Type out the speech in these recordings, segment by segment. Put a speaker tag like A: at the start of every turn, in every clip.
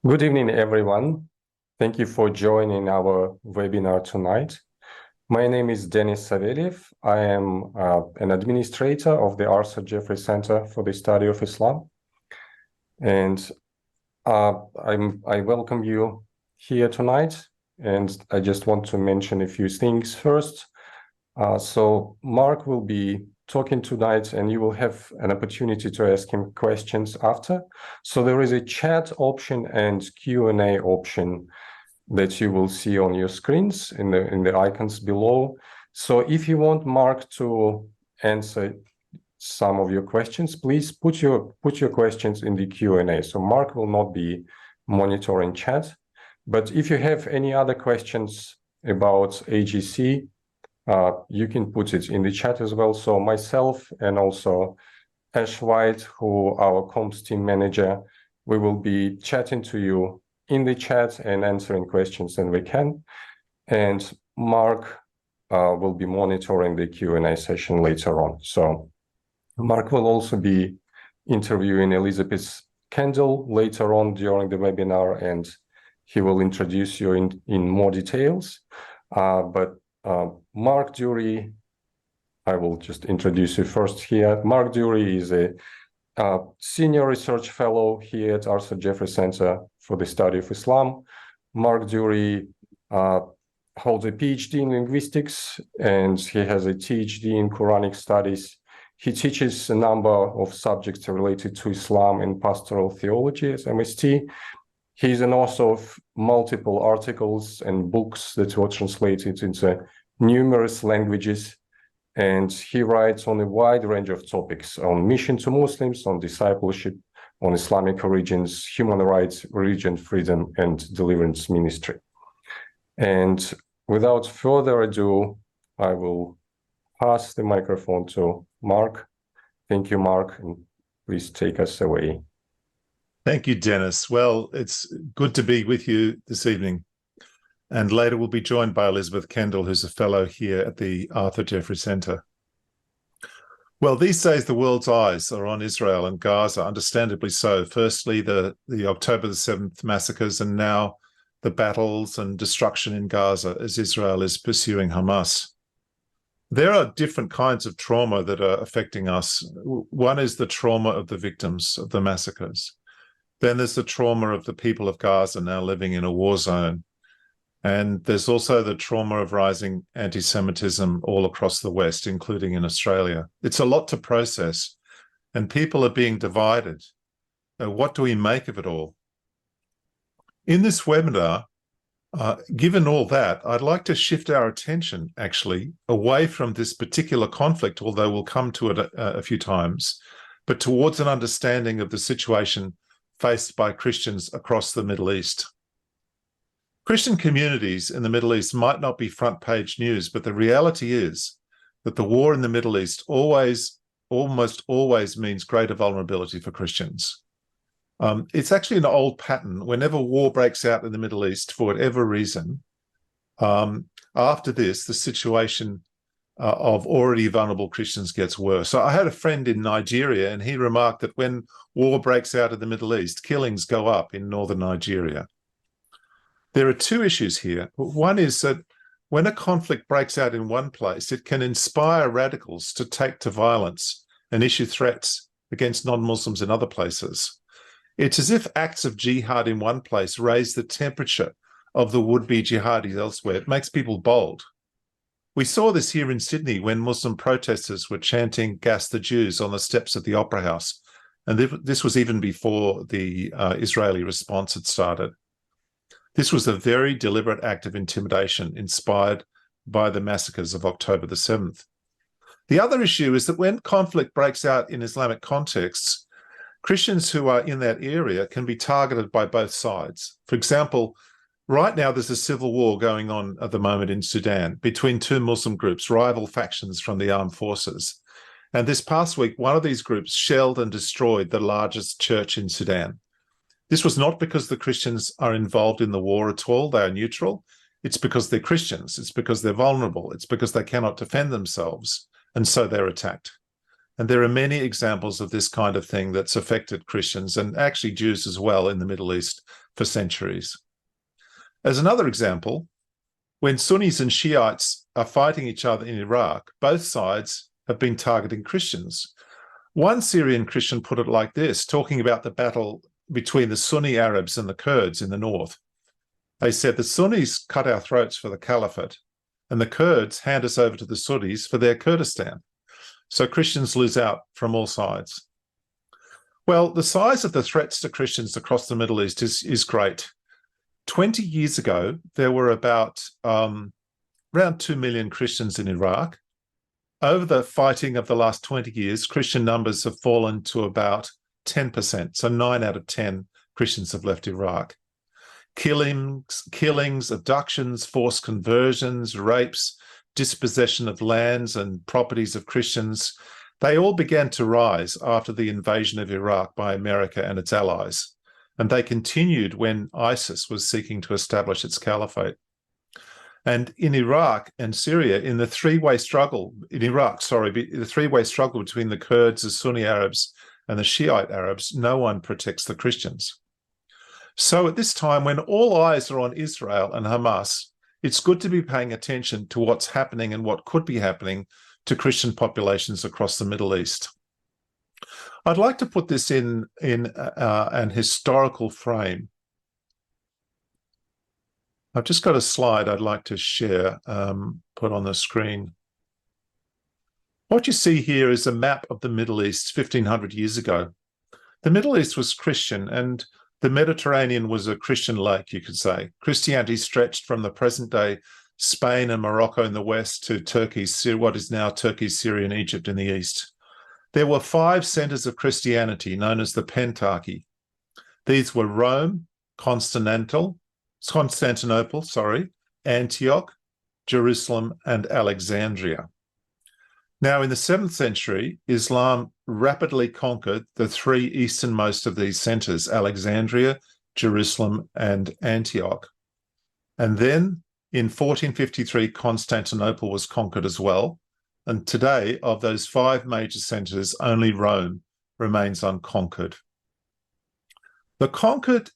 A: Good evening, everyone. Thank you for joining our webinar tonight. My name is Denis Savelyev. I am an administrator of the Arthur Jeffrey Center for the Study of Islam. And I welcome you here tonight. And I just want to mention a few things first. So Mark will be talking tonight, and you will have an opportunity to ask him questions after. So there is a chat option and Q&A option that you will see on your screens in the icons below. So if you want Mark to answer some of your questions, please put your questions in the Q&A. So Mark will not be monitoring chat. But if you have any other questions about AJC, you can put it in the chat as well. So myself and also Ash White, who our comms team manager, we will be chatting to you in the chat and answering questions when we can. And Mark will be monitoring the Q&A session later on. So Mark will also be interviewing Elizabeth Kendal later on during the webinar, and he will introduce you in more details. Mark Durie, I will just introduce you first here. Mark Durie is a senior research fellow here at Arthur Jeffrey Center for the Study of Islam. Mark Durie holds a PhD in linguistics, and he has a PhD in Quranic studies. He teaches a number of subjects related to Islam and pastoral theology as MST. He's an author of multiple articles and books that were translated into numerous languages, and he writes on a wide range of topics on mission to Muslims, on discipleship, on Islamic origins, human rights, religion, freedom, and deliverance ministry. And without further ado, I will pass the microphone to Mark. Thank you, Mark, and please take us away.
B: Thank you, Denis. Well, it's good to be with you this evening. And later we'll be joined by Elizabeth Kendal, who's a fellow here at the Arthur Jeffrey Center. Well, these days the world's eyes are on Israel and Gaza, understandably so. Firstly, the October the 7th massacres, and now the battles and destruction in Gaza as Israel is pursuing Hamas. There are different kinds of trauma that are affecting us. One is the trauma of the victims of the massacres. Then there's the trauma of the people of Gaza now living in a war zone. And there's also the trauma of rising anti-Semitism all across the West, including in Australia. It's a lot to process, and people are being divided. What do we make of it all? In this webinar, given all that, I'd like to shift our attention, actually, away from this particular conflict, although we'll come to it a few times, but towards an understanding of the situation faced by Christians across the Middle East. Christian communities in the Middle East might not be front-page news, but the reality is that the war in the Middle East almost always means greater vulnerability for Christians. It's actually an old pattern. Whenever war breaks out in the Middle East, for whatever reason, after this, the situation of already vulnerable Christians gets worse. So I had a friend in Nigeria, and he remarked that when war breaks out in the Middle East, killings go up in northern Nigeria. There are two issues here. One is that when a conflict breaks out in one place, it can inspire radicals to take to violence and issue threats against non-Muslims in other places. It's as if acts of jihad in one place raise the temperature of the would-be jihadis elsewhere. It makes people bold. We saw this here in Sydney when Muslim protesters were chanting "Gas the Jews" on the steps of the Opera House. And this was even before the Israeli response had started. This was a very deliberate act of intimidation inspired by the massacres of October the 7th. The other issue is that when conflict breaks out in Islamic contexts, Christians who are in that area can be targeted by both sides. For example, right now there's a civil war going on at the moment in Sudan between two Muslim groups, rival factions from the armed forces. And this past week, one of these groups shelled and destroyed the largest church in Sudan. This was not because the Christians are involved in the war at all. They are neutral. It's because they're Christians. It's because they're vulnerable. It's because they cannot defend themselves. And so they're attacked. And there are many examples of this kind of thing that's affected Christians and actually Jews as well in the Middle East for centuries. As another example, when Sunnis and Shiites are fighting each other in Iraq, both sides have been targeting Christians. One Syrian Christian put it like this, talking about the battle between the Sunni Arabs and the Kurds in the north. They said, the Sunnis cut our throats for the caliphate, and the Kurds hand us over to the Sunnis for their Kurdistan. So Christians lose out from all sides. Well, the size of the threats to Christians across the Middle East is great. 20 years ago, there were about around 2 million Christians in Iraq. Over the fighting of the last 20 years, Christian numbers have fallen to about 10%. So 9 out of 10 Christians have left Iraq. Killings, abductions, forced conversions, rapes, dispossession of lands and properties of Christians, they all began to rise after the invasion of Iraq by America and its allies. And they continued when ISIS was seeking to establish its caliphate. And in Iraq and Syria, in the three-way struggle, the three-way struggle between the Kurds, the Sunni Arabs, and the Shiite Arabs, no one protects the Christians. So at this time, when all eyes are on Israel and Hamas, it's good to be paying attention to what's happening and what could be happening to Christian populations across the Middle East. I'd like to put this in an historical frame. I've just got a slide I'd like to share, put on the screen. What you see here is a map of the Middle East 1,500 years ago. The Middle East was Christian, and the Mediterranean was a Christian lake, you could say. Christianity stretched from the present-day Spain and Morocco in the west to Turkey, what is now Turkey, Syria, and Egypt in the east. There were 5 centers of Christianity known as the Pentarchy. These were Rome, Constantinople, Antioch, Jerusalem, and Alexandria. Now, in the 7th century, Islam rapidly conquered the 3 easternmost of these centers, Alexandria, Jerusalem, and Antioch. And then in 1453, Constantinople was conquered as well. And today, of those 5 major centers, only Rome remains unconquered. The conquered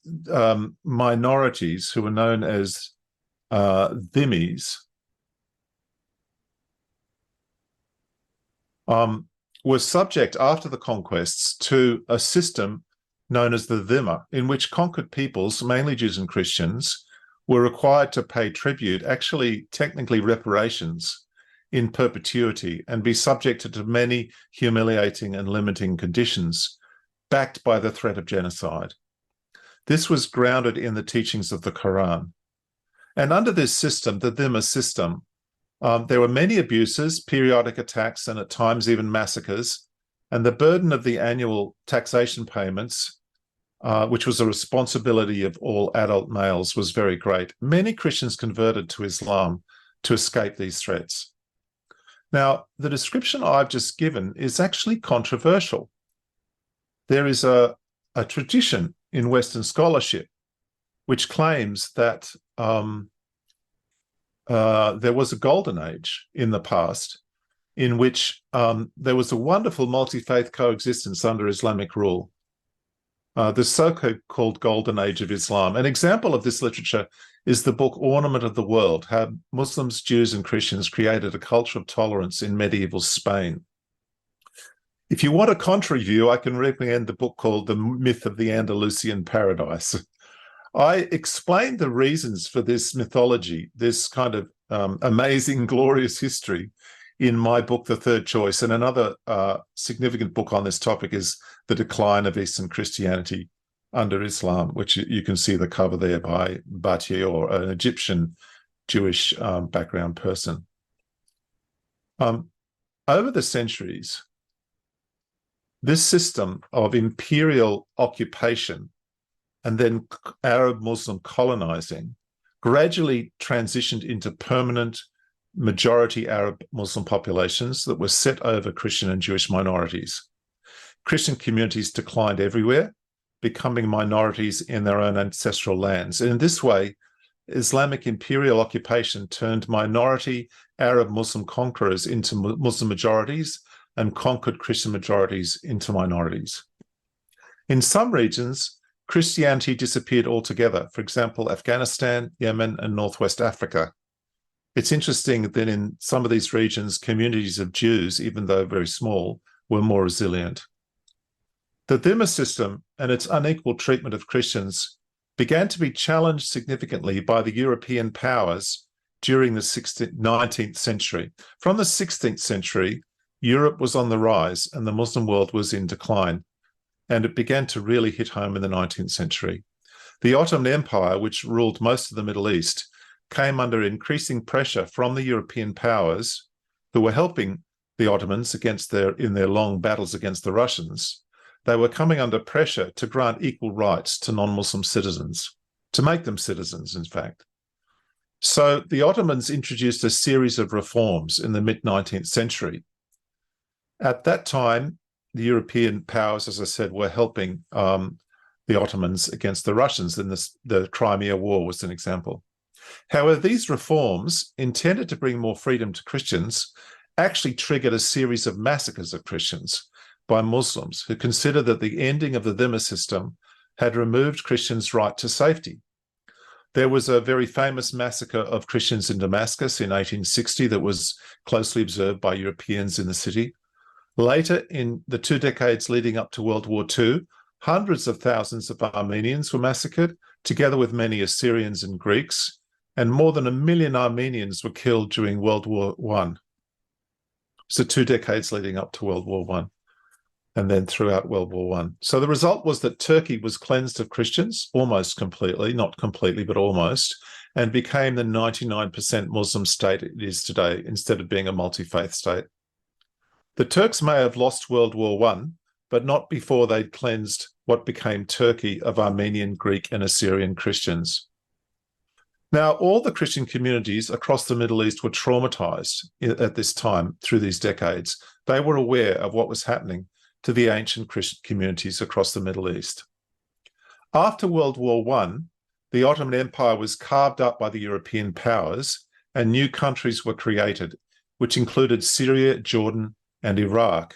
B: minorities, who were known as dhimmis, were subject after the conquests to a system known as the dhimma, in which conquered peoples, mainly Jews and Christians, were required to pay tribute, actually technically reparations, in perpetuity, and be subjected to many humiliating and limiting conditions, backed by the threat of genocide. This was grounded in the teachings of the Qur'an. And under this system, the dhimma system, there were many abuses, periodic attacks, and at times even massacres. And the burden of the annual taxation payments, which was a responsibility of all adult males, was very great. Many Christians converted to Islam to escape these threats. Now, the description I've just given is actually controversial. There is a tradition in Western scholarship which claims that there was a golden age in the past in which there was a wonderful multi-faith coexistence under Islamic rule, the so-called golden age of Islam. An example of this literature is the book Ornament of the World, How Muslims, Jews, and Christians Created a Culture of Tolerance in Medieval Spain. If you want a contrary view, I can recommend the book called The Myth of the Andalusian Paradise. I explained the reasons for this mythology, this kind of amazing, glorious history, in my book, The Third Choice. And another significant book on this topic is The Decline of Eastern Christianity under Islam, which you can see the cover there by Bati, or an Egyptian Jewish background person. Over the centuries, this system of imperial occupation and then Arab Muslim colonizing gradually transitioned into permanent majority Arab Muslim populations that were set over Christian and Jewish minorities. Christian communities declined everywhere, becoming minorities in their own ancestral lands. And in this way, Islamic imperial occupation turned minority Arab Muslim conquerors into Muslim majorities and conquered Christian majorities into minorities. In some regions, Christianity disappeared altogether. For example, Afghanistan, Yemen, and Northwest Africa. It's interesting that in some of these regions, communities of Jews, even though very small, were more resilient. The Dhimma system and its unequal treatment of Christians began to be challenged significantly by the European powers during the 19th century. From the 16th century, Europe was on the rise and the Muslim world was in decline, and it began to really hit home in the 19th century. The Ottoman Empire, which ruled most of the Middle East, came under increasing pressure from the European powers who were helping the Ottomans in their long battles against the Russians. They were coming under pressure to grant equal rights to non-Muslim citizens, to make them citizens, in fact. So the Ottomans introduced a series of reforms in the mid-19th century. At that time, the European powers, as I said, were helping the Ottomans against the Russians, and the Crimea War was an example. However, these reforms, intended to bring more freedom to Christians, actually triggered a series of massacres of Christians by Muslims who considered that the ending of the Dhimma system had removed Christians' right to safety. There was a very famous massacre of Christians in Damascus in 1860 that was closely observed by Europeans in the city. Later, in the 2 decades leading up to World War II, hundreds of thousands of Armenians were massacred, together with many Assyrians and Greeks, and more than 1 million Armenians were killed during World War I. So 2 decades leading up to World War I, and then throughout World War I. So the result was that Turkey was cleansed of Christians, almost completely, not completely, but almost, and became the 99% Muslim state it is today, instead of being a multi-faith state. The Turks may have lost World War I, but not before they'd cleansed what became Turkey of Armenian, Greek, and Assyrian Christians. Now, all the Christian communities across the Middle East were traumatized at this time through these decades. They were aware of what was happening to the ancient Christian communities across the Middle East. After World War I, the Ottoman Empire was carved up by the European powers and new countries were created, which included Syria, Jordan, and Iraq.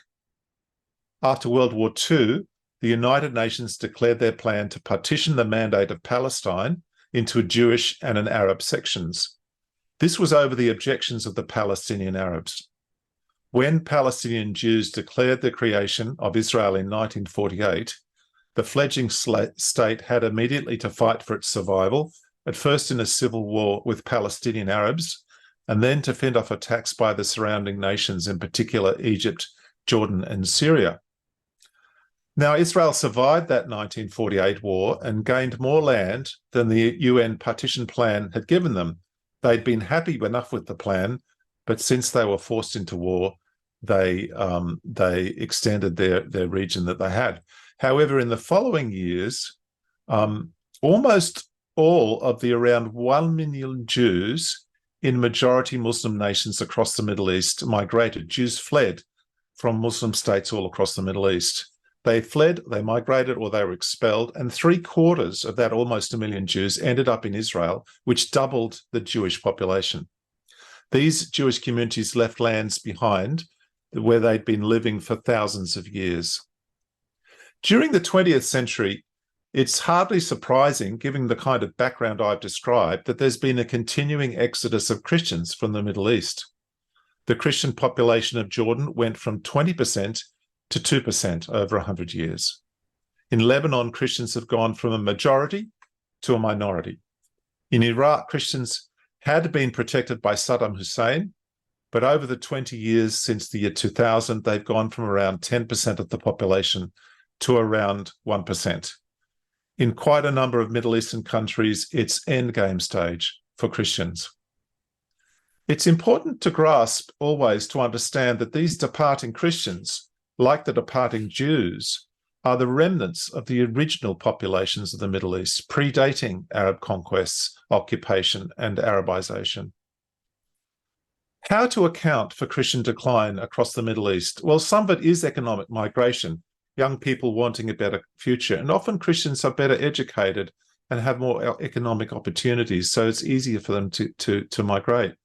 B: After World War II, the United Nations declared their plan to partition the Mandate of Palestine into Jewish and an Arab sections. This was over the objections of the Palestinian Arabs. When Palestinian Jews declared the creation of Israel in 1948, the fledgling state had immediately to fight for its survival, at first in a civil war with Palestinian Arabs, and then to fend off attacks by the surrounding nations, in particular Egypt, Jordan, and Syria. Now, Israel survived that 1948 war and gained more land than the UN partition plan had given them. They'd been happy enough with the plan, but since they were forced into war, they extended their region that they had. However, in the following years, almost all of the around 1 million Jews in majority Muslim nations across the Middle East migrated. Jews fled from Muslim states all across the Middle East. They fled, they migrated, or they were expelled, and 3/4 of that almost 1 million Jews ended up in Israel, which doubled the Jewish population. These Jewish communities left lands behind where they'd been living for thousands of years. During the 20th century, it's hardly surprising, given the kind of background I've described, that there's been a continuing exodus of Christians from the Middle East. The Christian population of Jordan went from 20% to 2% over 100 years. In Lebanon, Christians have gone from a majority to a minority. In Iraq, Christians had been protected by Saddam Hussein, but over the 20 years since the year 2000, they've gone from around 10% of the population to around 1%. In quite a number of Middle Eastern countries, it's endgame stage for Christians. It's important to grasp always to understand that these departing Christians, like the departing Jews, are the remnants of the original populations of the Middle East, predating Arab conquests, occupation, and Arabization. How to account for Christian decline across the Middle East? Well, some of it is economic migration, young people wanting a better future, and often Christians are better educated and have more economic opportunities, so it's easier for them to migrate.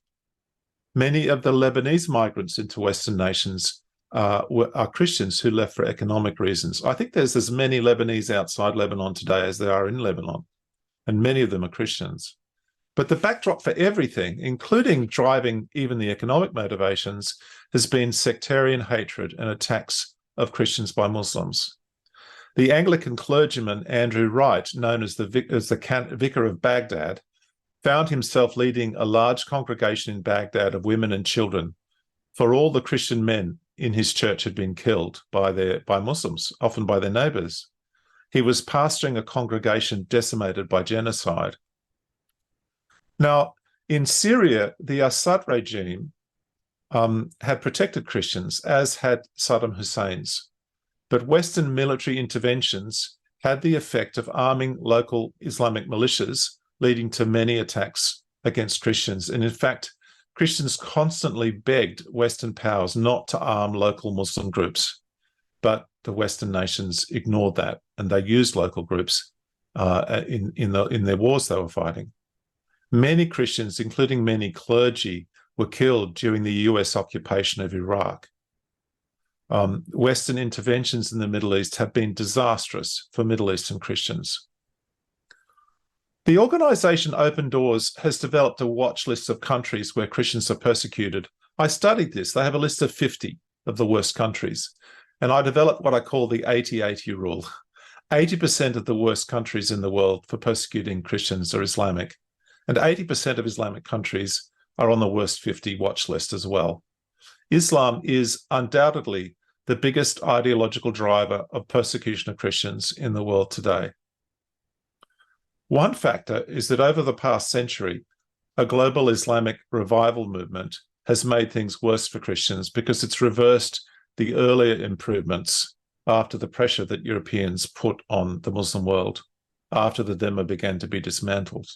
B: Many of the Lebanese migrants into Western nations are Christians who left for economic reasons. I think there's as many Lebanese outside Lebanon today as there are in Lebanon, and many of them are Christians. But the backdrop for everything, including driving even the economic motivations, has been sectarian hatred and attacks of Christians by Muslims. The Anglican clergyman Andrew Wright, known as the Vicar of Baghdad, found himself leading a large congregation in Baghdad of women and children, for all the Christian men in his church had been killed by Muslims, often by their neighbours. He was pastoring a congregation decimated by genocide. Now, in Syria, the Assad regime had protected Christians, as had Saddam Hussein's. But Western military interventions had the effect of arming local Islamic militias, leading to many attacks against Christians. And in fact, Christians constantly begged Western powers not to arm local Muslim groups. But the Western nations ignored that, and they used local groups in their wars they were fighting. Many Christians, including many clergy, were killed during the US occupation of Iraq. Western interventions in the Middle East have been disastrous for Middle Eastern Christians. The organisation Open Doors has developed a watch list of countries where Christians are persecuted. I studied this. They have a list of 50 of the worst countries. And I developed what I call the 80-80 rule. 80% of the worst countries in the world for persecuting Christians are Islamic. And 80% of Islamic countries are on the worst 50 watch list as well. Islam is undoubtedly the biggest ideological driver of persecution of Christians in the world today. One factor is that over the past century, a global Islamic revival movement has made things worse for Christians because it's reversed the earlier improvements after the pressure that Europeans put on the Muslim world after the Dhimma began to be dismantled.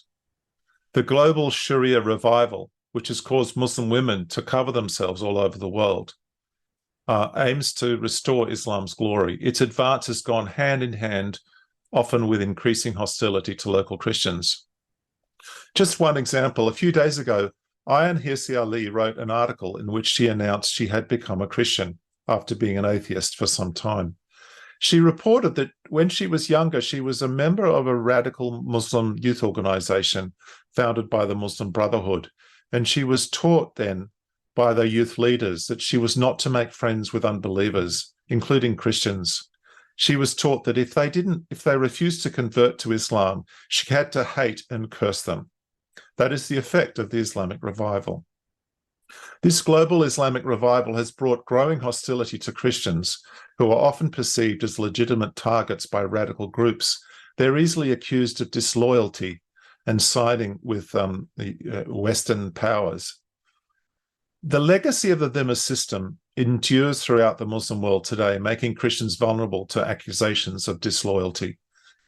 B: The global Sharia revival, which has caused Muslim women to cover themselves all over the world, aims to restore Islam's glory. Its advance has gone hand in hand, often with increasing hostility to local Christians. Just one example, a few days ago, Ayan Hirsi Ali wrote an article in which she announced she had become a Christian after being an atheist for some time. She reported that when she was younger, she was a member of a radical Muslim youth organization founded by the Muslim Brotherhood, and she was taught then by the youth leaders that she was not to make friends with unbelievers, including Christians. She was taught that if they refused to convert to Islam, she had to hate and curse them. That is the effect of the Islamic revival. This global Islamic revival has brought growing hostility to Christians, who are often perceived as legitimate targets by radical groups. They're easily accused of disloyalty and siding with the Western powers. The legacy of the Dhimma system endures throughout the Muslim world today, making Christians vulnerable to accusations of disloyalty.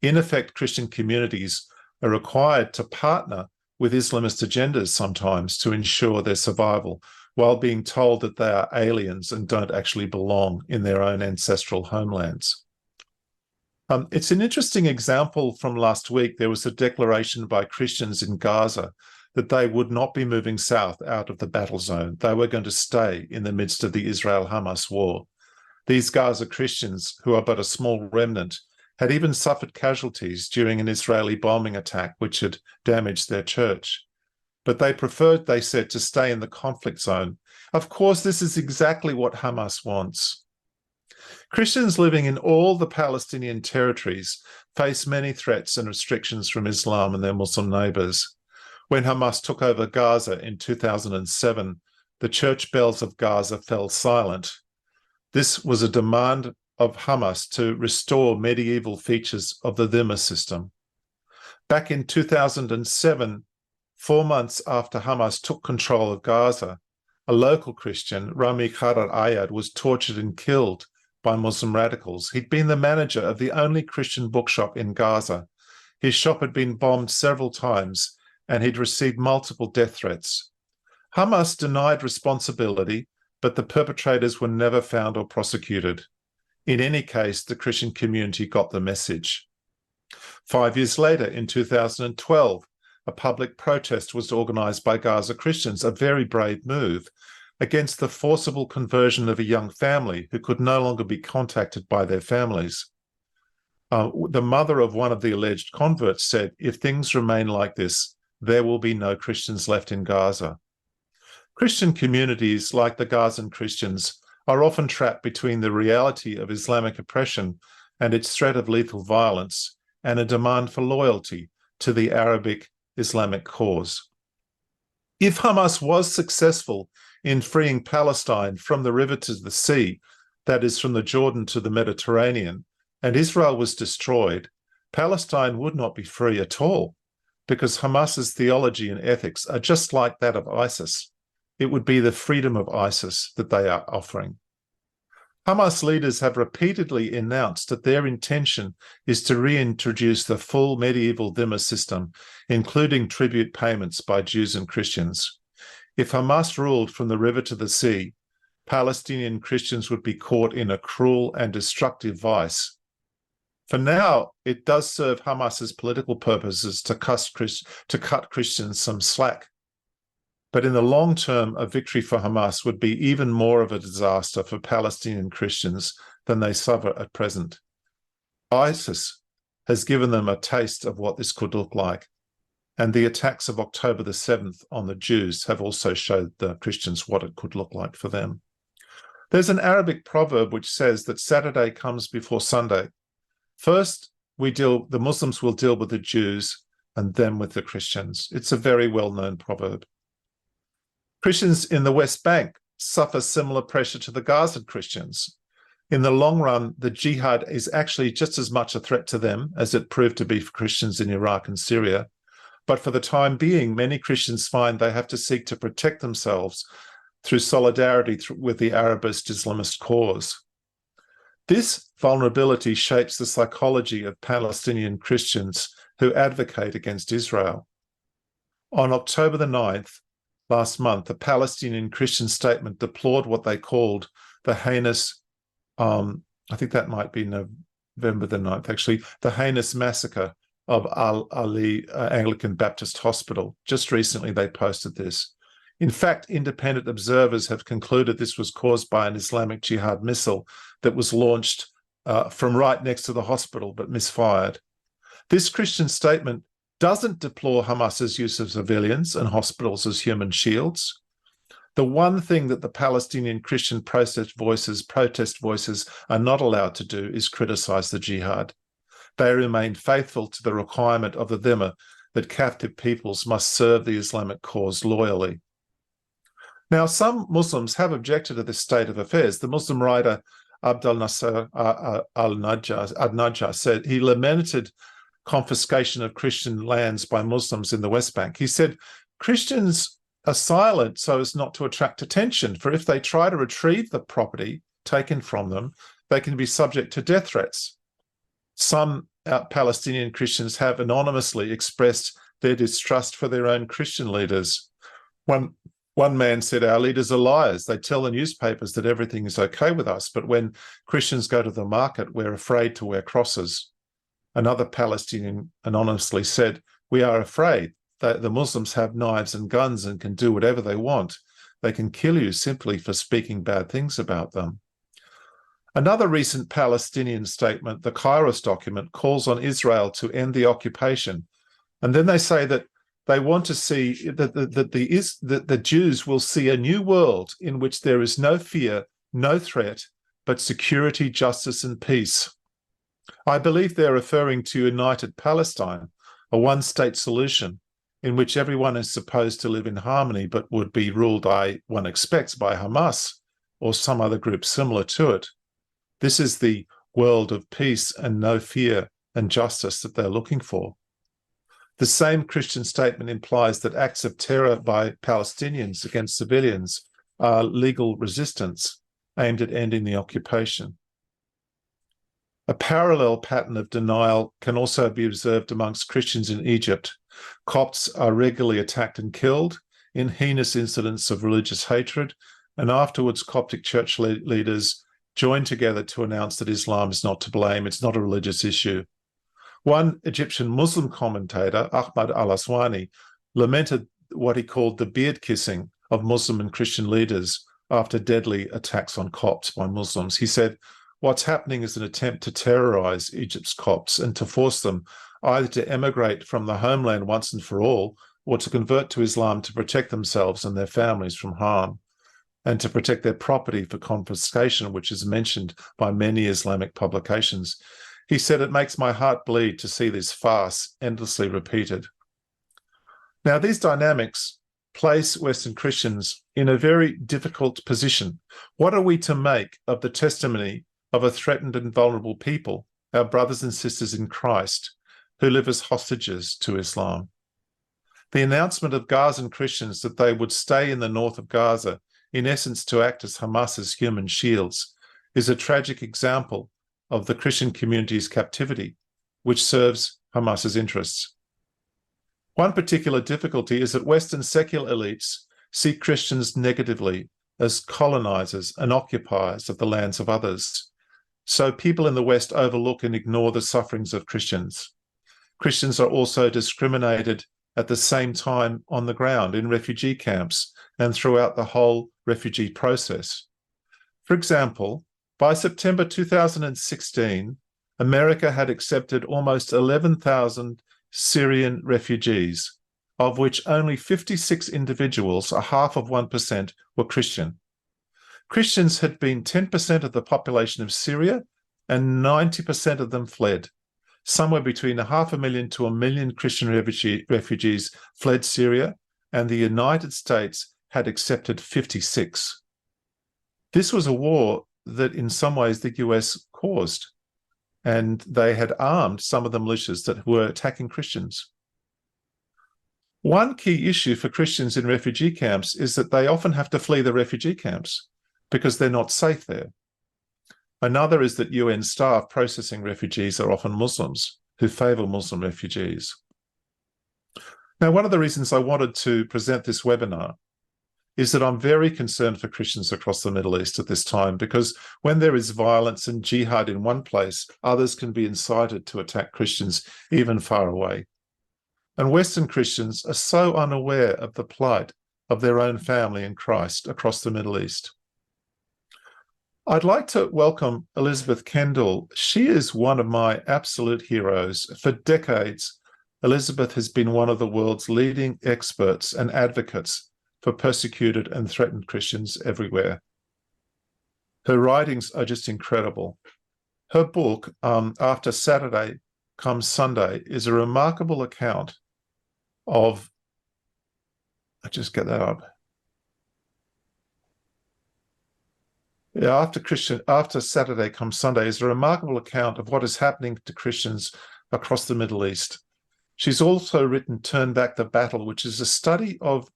B: In effect, Christian communities are required to partner with Islamist agendas sometimes to ensure their survival, while being told that they are aliens and don't actually belong in their own ancestral homelands. It's an interesting example from last week. There was a declaration by Christians in Gaza that they would not be moving south out of the battle zone. They were going to stay in the midst of the Israel-Hamas war. These Gaza Christians, who are but a small remnant, had even suffered casualties during an Israeli bombing attack which had damaged their church. But they preferred, they said, to stay in the conflict zone. Of course, this is exactly what Hamas wants. Christians living in all the Palestinian territories face many threats and restrictions from Islam and their Muslim neighbours. When Hamas took over Gaza in 2007, the church bells of Gaza fell silent. This was a demand of Hamas to restore medieval features of the Dhimma system. Back in 2007, 4 months after Hamas took control of Gaza, a local Christian, Rami Kharar Ayad, was tortured and killed by Muslim radicals. He'd been the manager of the only Christian bookshop in Gaza. His shop had been bombed several times, and he'd received multiple death threats. Hamas denied responsibility, but the perpetrators were never found or prosecuted. In any case, the Christian community got the message. 5 years later, in 2012, a public protest was organised by Gaza Christians, a very brave move. against the forcible conversion of a young family who could no longer be contacted by their families. The mother of one of the alleged converts said, "If things remain like this, there will be no Christians left in Gaza." Christian communities, like the Gazan Christians, are often trapped between the reality of Islamic oppression and its threat of lethal violence and a demand for loyalty to the Arabic Islamic cause. If Hamas was successful in freeing Palestine from the river to the sea, that is, from the Jordan to the Mediterranean, and Israel was destroyed, Palestine would not be free at all, because Hamas's theology and ethics are just like that of ISIS. It would be the freedom of ISIS that they are offering. Hamas leaders have repeatedly announced that their intention is to reintroduce the full medieval dhimma system, including tribute payments by Jews and Christians. If Hamas ruled from the river to the sea, Palestinian Christians would be caught in a cruel and destructive vice. For now, it does serve Hamas's political purposes to cut Christians some slack. But in the long term, a victory for Hamas would be even more of a disaster for Palestinian Christians than they suffer at present. ISIS has given them a taste of what this could look like, and the attacks of October the 7th on the Jews have also showed the Christians what it could look like for them. There's an Arabic proverb which says that Saturday comes before Sunday. First, the Muslims will deal with the Jews and then with the Christians. It's a very well-known proverb. Christians in the West Bank suffer similar pressure to the Gazan Christians. In the long run, the jihad is actually just as much a threat to them as it proved to be for Christians in Iraq and Syria. But for the time being, many Christians find they have to seek to protect themselves through solidarity with the Arabist Islamist cause. This vulnerability shapes the psychology of Palestinian Christians who advocate against Israel. On October the 9th, last month, a Palestinian Christian statement deplored what they called the heinous, I think that might be November the 9th, actually, the heinous massacre of Al-Ali Anglican Baptist Hospital. Just recently, they posted this. In fact, independent observers have concluded this was caused by an Islamic Jihad missile that was launched from right next to the hospital but misfired. This Christian statement doesn't deplore Hamas's use of civilians and hospitals as human shields. The one thing that the Palestinian Christian protest voices are not allowed to do is criticize the jihad. They remain faithful to the requirement of the dhimma that captive peoples must serve the Islamic cause loyally. Now, some Muslims have objected to this state of affairs. The Muslim writer Abdel Nasser al-Najjar said he lamented confiscation of Christian lands by Muslims in the West Bank. He said, Christians are silent so as not to attract attention, for if they try to retrieve the property taken from them, they can be subject to death threats. Some Palestinian Christians have anonymously expressed their distrust for their own Christian leaders. One man said, our leaders are liars. They tell the newspapers that everything is okay with us, but when Christians go to the market, we're afraid to wear crosses. Another Palestinian anonymously said, we are afraid that the Muslims have knives and guns and can do whatever they want. They can kill you simply for speaking bad things about them. Another recent Palestinian statement, the Kairos document, calls on Israel to end the occupation. And then they say that they want to see that the Jews will see a new world in which there is no fear, no threat, but security, justice, and peace. I believe they're referring to United Palestine, a one-state solution in which everyone is supposed to live in harmony but would be ruled, one expects, by Hamas or some other group similar to it. This is the world of peace and no fear and justice that they're looking for. The same Christian statement implies that acts of terror by Palestinians against civilians are legal resistance aimed at ending the occupation. A parallel pattern of denial can also be observed amongst Christians in Egypt. Copts are regularly attacked and killed in heinous incidents of religious hatred, and afterwards Coptic church leaders join together to announce that Islam is not to blame, it's not a religious issue. One Egyptian Muslim commentator, Ahmad al-Aswani, lamented what he called the beard kissing of Muslim and Christian leaders after deadly attacks on Copts by Muslims. He said, "What's happening is an attempt to terrorize Egypt's Copts and to force them either to emigrate from the homeland once and for all, or to convert to Islam to protect themselves and their families from harm, and to protect their property for confiscation, which is mentioned by many Islamic publications." He said, "It makes my heart bleed to see this farce endlessly repeated." Now, these dynamics place Western Christians in a very difficult position. What are we to make of the testimony of a threatened and vulnerable people, our brothers and sisters in Christ, who live as hostages to Islam? The announcement of Gazan Christians that they would stay in the north of Gaza, in essence to act as Hamas's human shields, is a tragic example of the Christian community's captivity, which serves Hamas's interests. One particular difficulty is that Western secular elites see Christians negatively as colonizers and occupiers of the lands of others. So people in the West overlook and ignore the sufferings of Christians. Christians are also discriminated at the same time on the ground in refugee camps and throughout the whole refugee process. For example, by September 2016, America had accepted almost 11,000 Syrian refugees, of which only 56 individuals, a half of 1%, were Christian. Christians had been 10% of the population of Syria, and 90% of them fled. Somewhere between 500,000 to 1 million Christian refugees fled Syria, and the United States had accepted 56. This was a war that in some ways the US caused, and they had armed some of the militias that were attacking Christians. One key issue for Christians in refugee camps is that they often have to flee the refugee camps because they're not safe there. Another is that UN staff processing refugees are often Muslims who favor Muslim refugees. Now, one of the reasons I wanted to present this webinar is that I'm very concerned for Christians across the Middle East at this time, because when there is violence and jihad in one place, others can be incited to attack Christians even far away. And Western Christians are so unaware of the plight of their own family in Christ across the Middle East. I'd like to welcome Elizabeth Kendal. She is one of my absolute heroes. For decades, Elizabeth has been one of the world's leading experts and advocates for persecuted and threatened Christians everywhere. Her writings are just incredible. Her book, After Saturday Comes Sunday, is a remarkable account of, After Saturday Comes Sunday is a remarkable account of what is happening to Christians across the Middle East. She's also written Turn Back the Battle, which is a study of,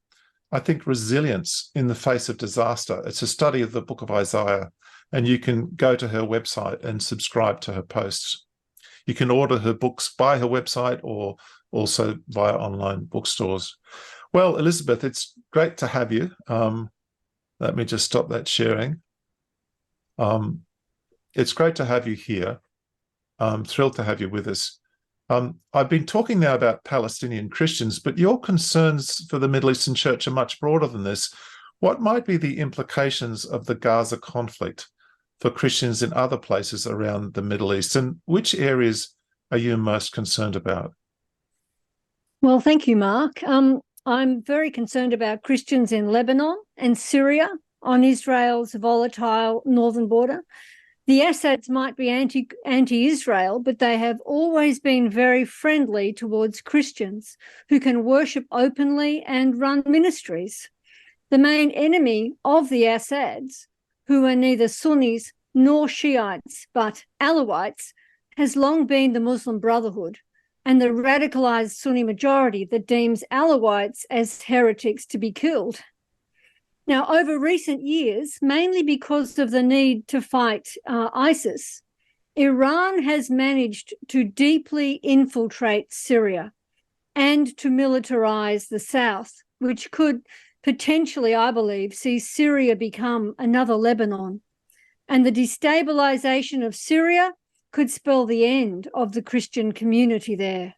B: I think, resilience in the face of disaster. It's a study of the book of Isaiah, and you can go to her website and subscribe to her posts. You can order her books by her website or also via online bookstores. Well, Elizabeth, it's great to have you. Let me just stop that sharing. It's great to have you here. I'm thrilled to have you with us. I've been talking now about Palestinian Christians, but your concerns for the Middle Eastern Church are much broader than this. What might be the implications of the Gaza conflict for Christians in other places around the Middle East, and which areas are you most concerned about?
C: Well, thank you, Mark. I'm very concerned about Christians in Lebanon and Syria on Israel's volatile northern border. The Assads might be anti-Israel, but they have always been very friendly towards Christians who can worship openly and run ministries. The main enemy of the Assads, who are neither Sunnis nor Shiites, but Alawites, has long been the Muslim Brotherhood and the radicalized Sunni majority that deems Alawites as heretics to be killed. Now, over recent years, mainly because of the need to fight ISIS, Iran has managed to deeply infiltrate Syria and to militarize the south, which could potentially, I believe, see Syria become another Lebanon. And the destabilization of Syria could spell the end of the Christian community there.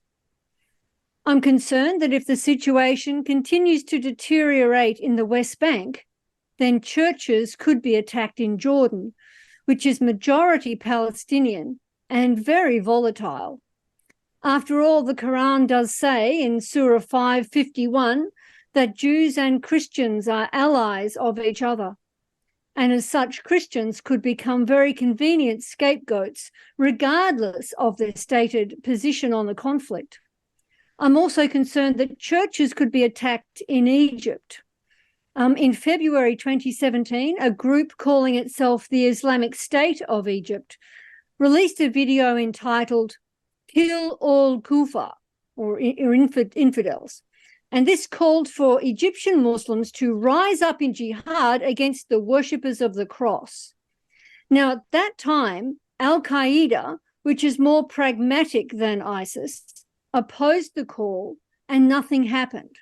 C: I'm concerned that if the situation continues to deteriorate in the West Bank, then churches could be attacked in Jordan, which is majority Palestinian and very volatile. After all, the Qur'an does say in Surah 5:51 that Jews and Christians are allies of each other. And as such, Christians could become very convenient scapegoats, regardless of their stated position on the conflict. I'm also concerned that churches could be attacked in Egypt. In February 2017, a group calling itself the Islamic State of Egypt released a video entitled "Kill All Kufa," or infidels. And this called for Egyptian Muslims to rise up in jihad against the worshippers of the cross. Now, at that time, Al-Qaeda, which is more pragmatic than ISIS, opposed the call and nothing happened.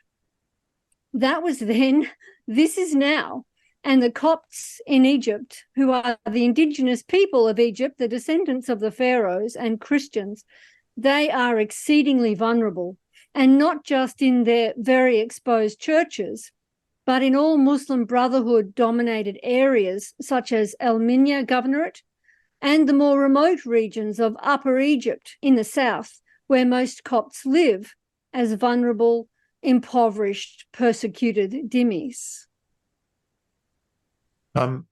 C: That was then, this is now. And the Copts in Egypt, who are the indigenous people of Egypt, the descendants of the pharaohs and Christians, they are exceedingly vulnerable. And not just in their very exposed churches, but in all Muslim Brotherhood-dominated areas such as El Minya Governorate and the more remote regions of Upper Egypt in the south, where most Copts live as vulnerable, impoverished, persecuted dhimmis.
B: Do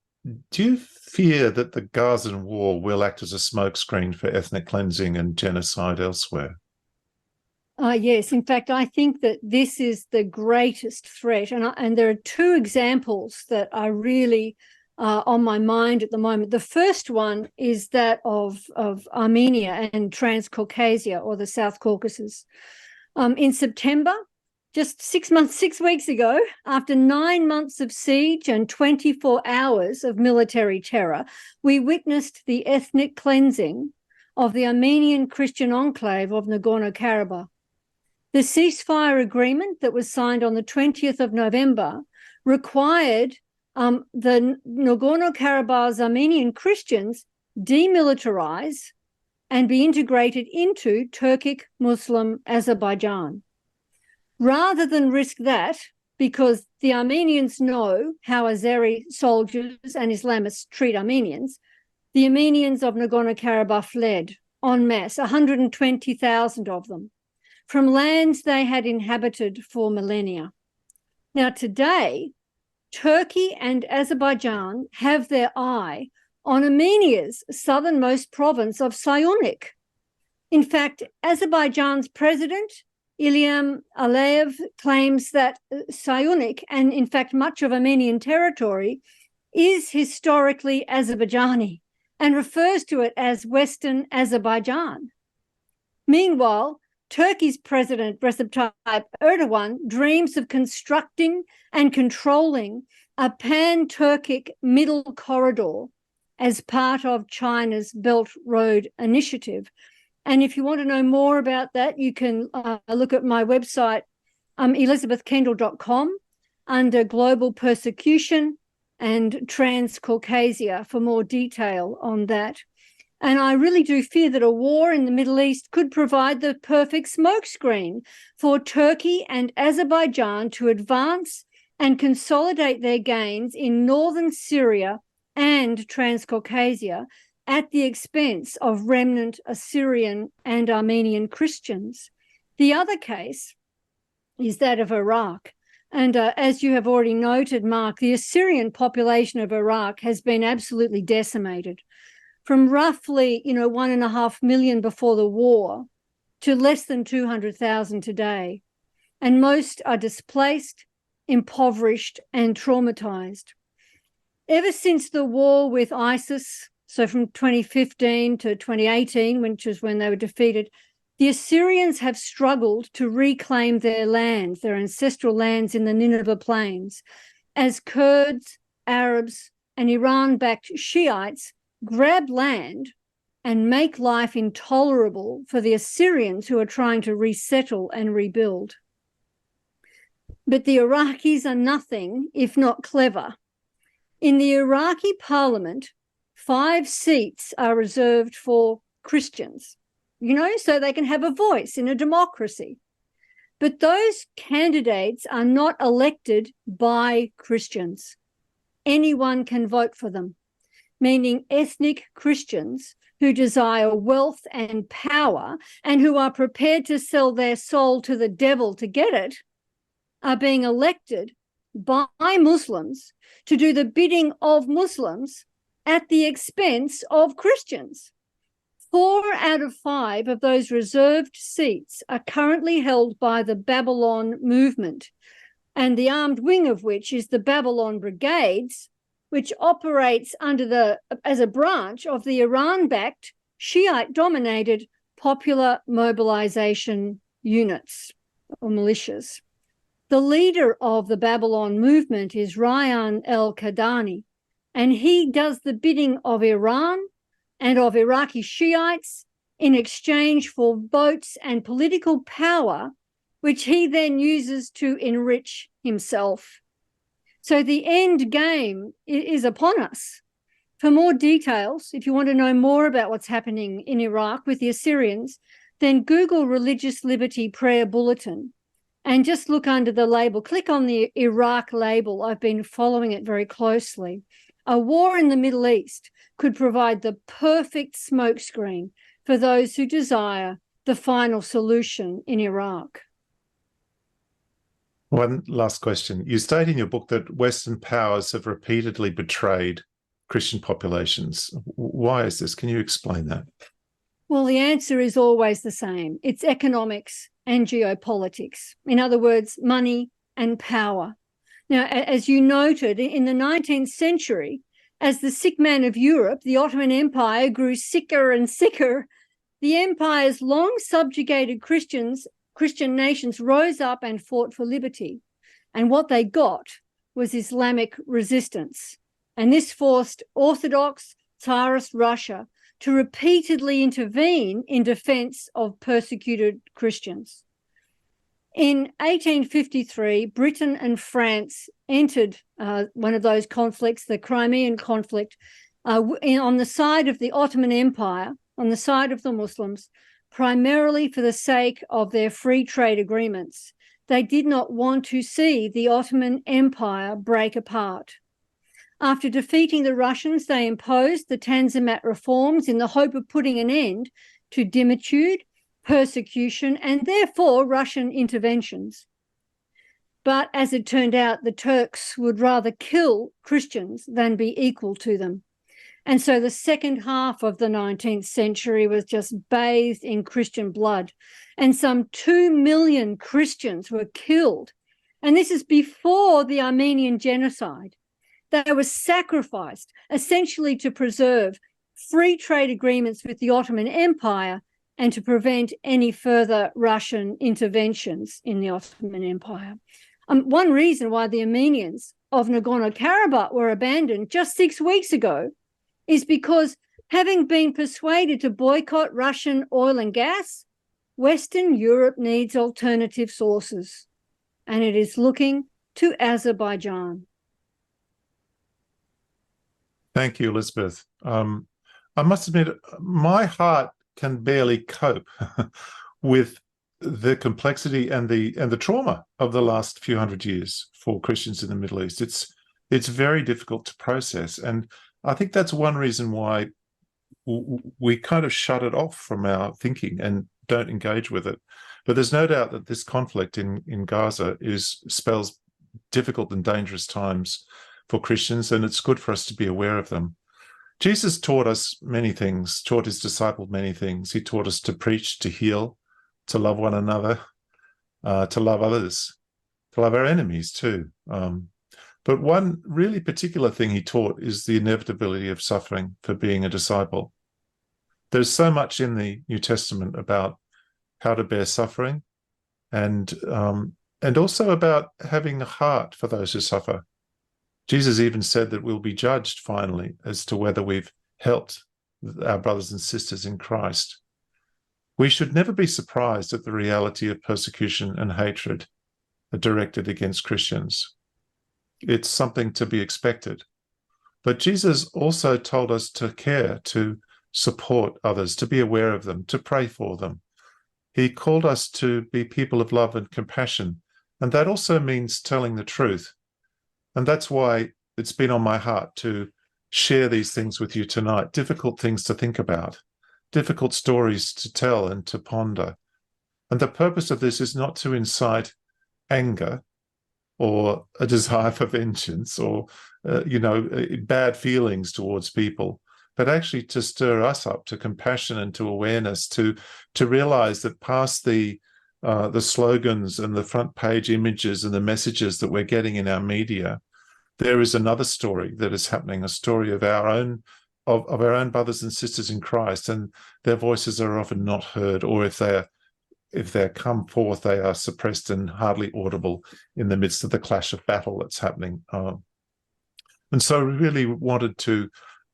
B: you fear that the Gazan war will act as a smokescreen for ethnic cleansing and genocide elsewhere?
C: Yes, in fact, I think that this is the greatest threat. And there are two examples that are really on my mind at the moment. The first one is that of Armenia and Transcaucasia, or the South Caucasus. In September, just 6 weeks ago, after 9 months of siege and 24 hours of military terror, we witnessed the ethnic cleansing of the Armenian Christian enclave of Nagorno-Karabakh. The ceasefire agreement that was signed on the 20th of November required the Nagorno-Karabakh's Armenian Christians demilitarize and be integrated into Turkic Muslim Azerbaijan. Rather than risk that, because the Armenians know how Azeri soldiers and Islamists treat Armenians, the Armenians of Nagorno-Karabakh fled en masse, 120,000 of them, from lands they had inhabited for millennia. Now, today, Turkey and Azerbaijan have their eye on Armenia's southernmost province of Syunik. In fact, Azerbaijan's president, Ilham Aliyev, claims that Syunik, and in fact much of Armenian territory, is historically Azerbaijani and refers to it as Western Azerbaijan. Meanwhile, Turkey's President Recep Tayyip Erdogan dreams of constructing and controlling a pan-Turkic middle corridor as part of China's Belt Road Initiative. And if you want to know more about that, you can look at my website, elizabethkendal.com, under Global Persecution and Transcaucasia for more detail on that. And I really do fear that a war in the Middle East could provide the perfect smokescreen for Turkey and Azerbaijan to advance and consolidate their gains in northern Syria and Transcaucasia at the expense of remnant Assyrian and Armenian Christians. The other case is that of Iraq. And as you have already noted, Mark, the Assyrian population of Iraq has been absolutely decimated, from roughly, 1.5 million before the war to less than 200,000 today. And most are displaced, impoverished, and traumatized. Ever since the war with ISIS, so from 2015 to 2018, which is when they were defeated, the Assyrians have struggled to reclaim their lands, their ancestral lands in the Nineveh Plains, as Kurds, Arabs, and Iran-backed Shiites grab land and make life intolerable for the Assyrians who are trying to resettle and rebuild. But the Iraqis are nothing if not clever. In the Iraqi parliament, 5 seats are reserved for Christians, so they can have a voice in a democracy. But those candidates are not elected by Christians. anyone can vote for them, meaning ethnic Christians who desire wealth and power and who are prepared to sell their soul to the devil to get it, are being elected by Muslims to do the bidding of Muslims at the expense of Christians. 4 out of 5 of those reserved seats are currently held by the Babylon movement, and the armed wing of which is the Babylon Brigades, which operates as a branch of the Iran-backed, Shiite-dominated popular mobilization units or militias. The leader of the Babylon movement is Ryan el-Kadani, and he does the bidding of Iran and of Iraqi Shiites in exchange for votes and political power, which he then uses to enrich himself. So the end game is upon us. For more details, if you want to know more about what's happening in Iraq with the Assyrians, then Google Religious Liberty Prayer Bulletin and just look under the label. Click on the Iraq label. I've been following it very closely. A war in the Middle East could provide the perfect smokescreen for those who desire the final solution in Iraq.
B: One last question. You state in your book that Western powers have repeatedly betrayed Christian populations. Why is this? Can you explain that?
C: Well, the answer is always the same. It's economics and geopolitics. In other words, money and power. Now, as you noted, in the 19th century, as the sick man of Europe, the Ottoman Empire grew sicker and sicker, the empire's long subjugated Christian nations rose up and fought for liberty. And what they got was Islamic resistance. And this forced Orthodox Tsarist Russia to repeatedly intervene in defense of persecuted Christians. In 1853, Britain and France entered one of those conflicts, the Crimean conflict, on the side of the Ottoman Empire, on the side of the Muslims, primarily for the sake of their free trade agreements. They did not want to see the Ottoman Empire break apart. After defeating the Russians, they imposed the Tanzimat reforms in the hope of putting an end to dimitude, persecution, and therefore Russian interventions. But as it turned out, the Turks would rather kill Christians than be equal to them. And so the second half of the 19th century was just bathed in Christian blood, and some 2 million Christians were killed. And this is before the Armenian genocide. They were sacrificed essentially to preserve free trade agreements with the Ottoman Empire and to prevent any further Russian interventions in the Ottoman Empire. One reason why the Armenians of Nagorno-Karabakh were abandoned just 6 weeks ago is because, having been persuaded to boycott Russian oil and gas, Western Europe needs alternative sources, and it is looking to Azerbaijan.
B: Thank you, Elizabeth. I must admit, my heart can barely cope with the complexity and the trauma of the last few hundred years for Christians in the Middle East. It's very difficult to process, and I think that's one reason why we kind of shut it off from our thinking and don't engage with it. But there's no doubt that this conflict in Gaza spells difficult and dangerous times for Christians, and it's good for us to be aware of them. Jesus taught us many things, taught his disciples many things. He taught us to preach, to heal, to love one another, to love others, to love our enemies too. But one really particular thing he taught is the inevitability of suffering for being a disciple. There's so much in the New Testament about how to bear suffering and also about having a heart for those who suffer. Jesus even said that we'll be judged finally as to whether we've helped our brothers and sisters in Christ. We should never be surprised at the reality of persecution and hatred directed against Christians. It's something to be expected. But Jesus also told us to care, to support others, to be aware of them, to pray for them. He called us to be people of love and compassion, and that also means telling the truth. And that's why it's been on my heart to share these things with you tonight, difficult things to think about, difficult stories to tell and to ponder. And the purpose of this is not to incite anger or a desire for vengeance or, bad feelings towards people, but actually to stir us up to compassion and to awareness, to realize that past the slogans and the front page images and the messages that we're getting in our media, there is another story that is happening, a story of our own brothers and sisters in Christ, and their voices are often not heard, or if they come forth, they are suppressed and hardly audible in the midst of the clash of battle that's happening. And so we really wanted to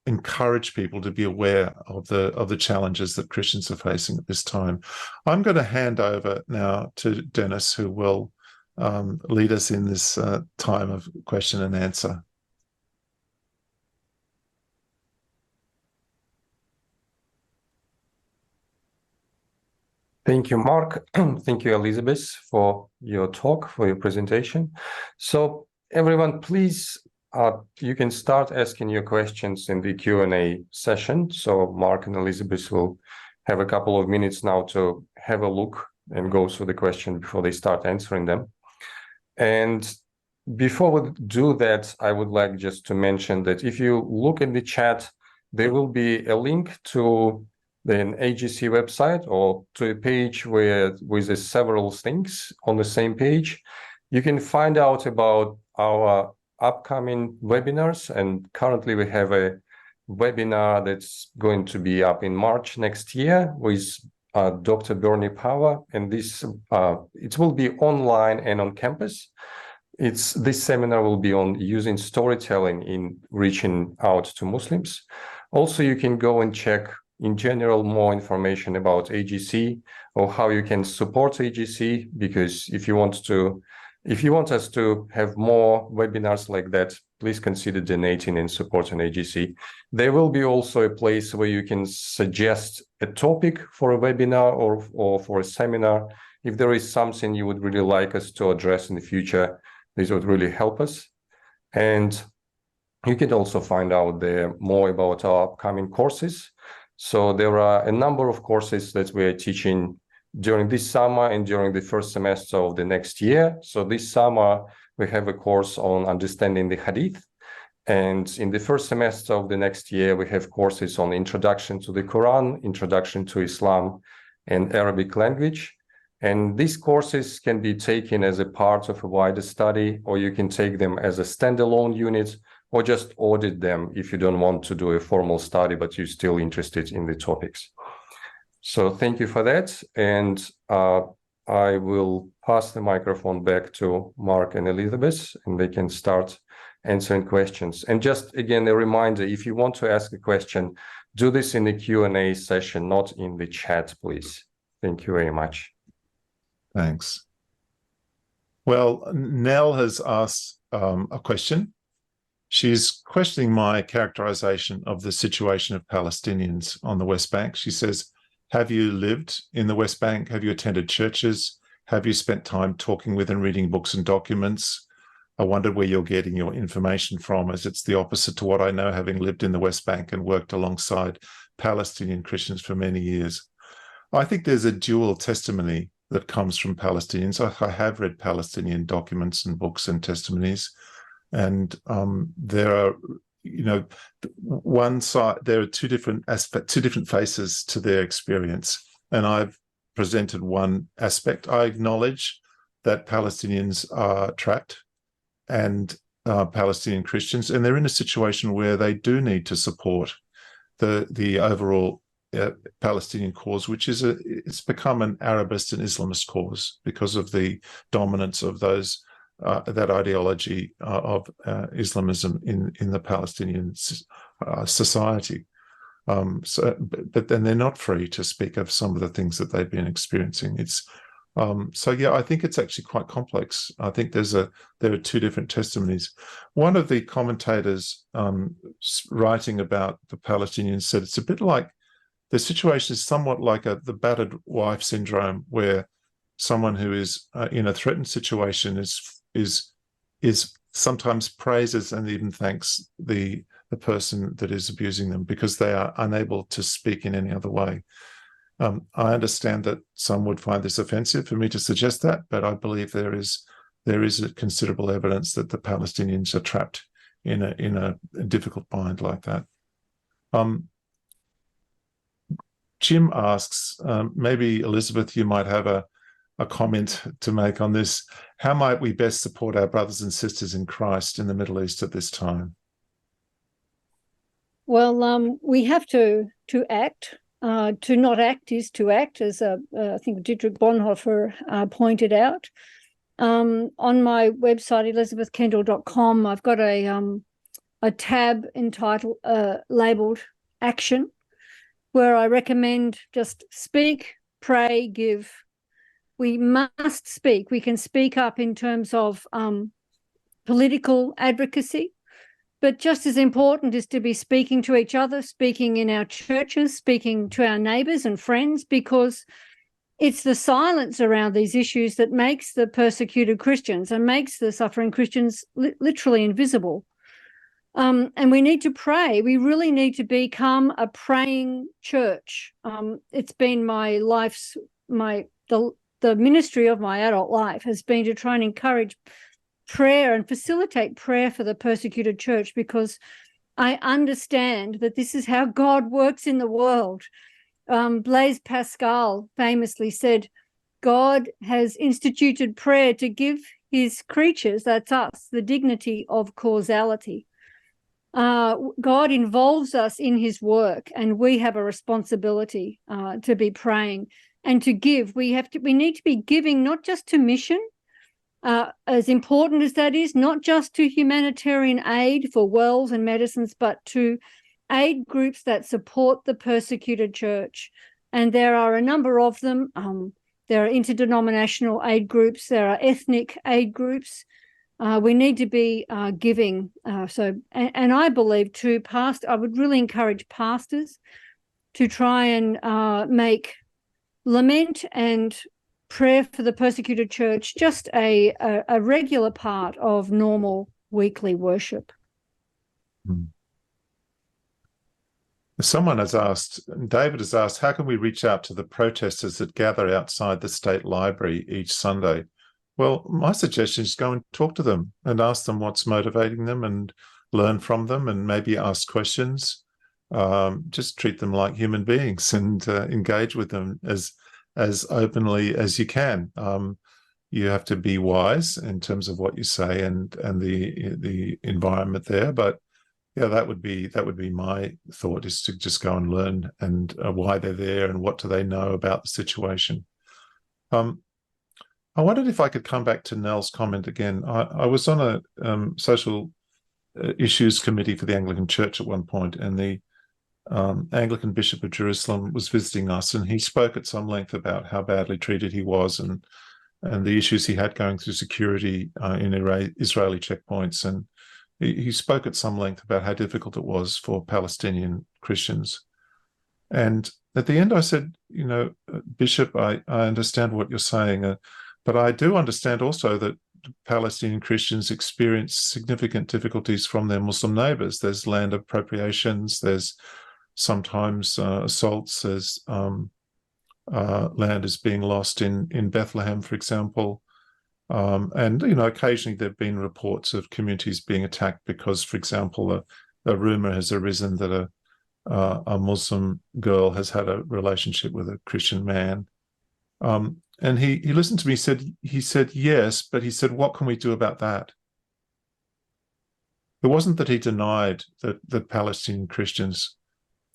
B: encourage people to be aware of the challenges that Christians are facing at this time. I'm going to hand over now to Dennis, who will lead us in this time of question and answer.
A: Thank you, Mark. Thank you, Elizabeth, for your talk, for your presentation. So everyone, please, you can start asking your questions in the Q&A session. So Mark and Elizabeth will have a couple of minutes now to have a look and go through the question before they start answering them. And before we do that, I would like just to mention that if you look in the chat, there will be a link to the AJC website or to a page with several things on the same page. You can find out about our upcoming webinars, and currently we have a webinar that's going to be up in March next year with Dr. Bernie Power, and this it will be online and on campus. This seminar will be on using storytelling in reaching out to Muslims. Also, you can go and check in general more information about AJC or how you can support AJC, because if you want us to have more webinars like that, please consider donating and supporting AJC. There will be also a place where you can suggest a topic for a webinar or for a seminar. If there is something you would really like us to address in the future, this would really help us. And you can also find out there more about our upcoming courses. So there are a number of courses that we are teaching during this summer and during the first semester of the next year. So this summer, we have a course on understanding the Hadith. And in the first semester of the next year, we have courses on introduction to the Qur'an, introduction to Islam, and Arabic language. And these courses can be taken as a part of a wider study, or you can take them as a standalone unit, or just audit them if you don't want to do a formal study, but you're still interested in the topics. So thank you for that. And I will pass the microphone back to Mark and Elizabeth, and they can start answering questions. And just again, a reminder, if you want to ask a question, do this in the Q&A session, not in the chat, please. Thank you very much.
B: Thanks. Well, Nell has asked a question. She's questioning my characterization of the situation of Palestinians on the West Bank. She says, have you lived in the West Bank? Have you attended churches? Have you spent time talking with and reading books and documents? I wondered where you're getting your information from, as it's the opposite to what I know, having lived in the West Bank and worked alongside Palestinian Christians for many years. I think there's a dual testimony that comes from Palestinians. I have read Palestinian documents and books and testimonies. And there are, one side, there are two different aspects, two different faces to their experience. And I've presented one aspect. I acknowledge that Palestinians are trapped and Palestinian Christians, and they're in a situation where they do need to support the overall Palestinian cause, which is it's become an Arabist and Islamist cause because of the dominance of those that ideology of Islamism in the Palestinian society. But then they're not free to speak of some of the things that they've been experiencing. So yeah, I think it's actually quite complex. I think there are two different testimonies. One of the commentators writing about the Palestinians said it's a bit like the situation is somewhat like the battered wife syndrome, where someone who is in a threatened situation is sometimes praises and even thanks the person that is abusing them because they are unable to speak in any other way. I understand that some would find this offensive for me to suggest that, but I believe there is a considerable evidence that the Palestinians are trapped in a difficult bind like that. Jim asks, maybe Elizabeth, you might have a comment to make on this. How might we best support our brothers and sisters in Christ in the Middle East at this time?
C: Well, we have to act. To not act is to act, as I think Dietrich Bonhoeffer pointed out. On my website, elizabethkendal.com, I've got a tab entitled labeled Action, where I recommend just speak, pray, give. We must speak. We can speak up in terms of political advocacy, but just as important is to be speaking to each other, speaking in our churches, speaking to our neighbours and friends, because it's the silence around these issues that makes the persecuted Christians and makes the suffering Christians literally invisible. And we need to pray. We really need to become a praying church. It's been my life's, the ministry of my adult life has been to try and encourage prayer and facilitate prayer for the persecuted church, because I understand that this is how God works in the world. Blaise Pascal famously said, God has instituted prayer to give his creatures, that's us, the dignity of causality. God involves us in his work, and we have a responsibility to be praying and to give. We need to be giving not just to mission, as important as that is, not just to humanitarian aid for wells and medicines, but to aid groups that support the persecuted church. And there are a number of them. There are interdenominational aid groups. There are ethnic aid groups. We need to be giving. And I believe too, I would really encourage pastors to try and make lament and prayer for the persecuted church just a regular part of normal weekly worship.
B: Someone has asked, David has asked, how can we reach out to the protesters that gather outside the State Library each Sunday? Well, my suggestion is go and talk to them and ask them what's motivating them and learn from them and maybe ask questions. Just treat them like human beings and engage with them as openly as you can. You have to be wise in terms of what you say and the environment there. But yeah, that would be my thought, is to just go and learn and why they're there and what do they know about the situation. I wondered if I could come back to Nell's comment again. I was on a social issues committee for the Anglican Church at one point, and the Anglican Bishop of Jerusalem was visiting us, and he spoke at some length about how badly treated he was and the issues he had going through security in Israeli checkpoints. And he spoke at some length about how difficult it was for Palestinian Christians. And at the end I said, Bishop, I understand what you're saying, but I do understand also that Palestinian Christians experience significant difficulties from their Muslim neighbours. There's land appropriations, there's sometimes assaults, there's land is being lost in Bethlehem, for example. And, occasionally there have been reports of communities being attacked because, for example, a rumour has arisen that a Muslim girl has had a relationship with a Christian man. And he listened to me, he said, yes, but he said, what can we do about that? It wasn't that he denied that Palestinian Christians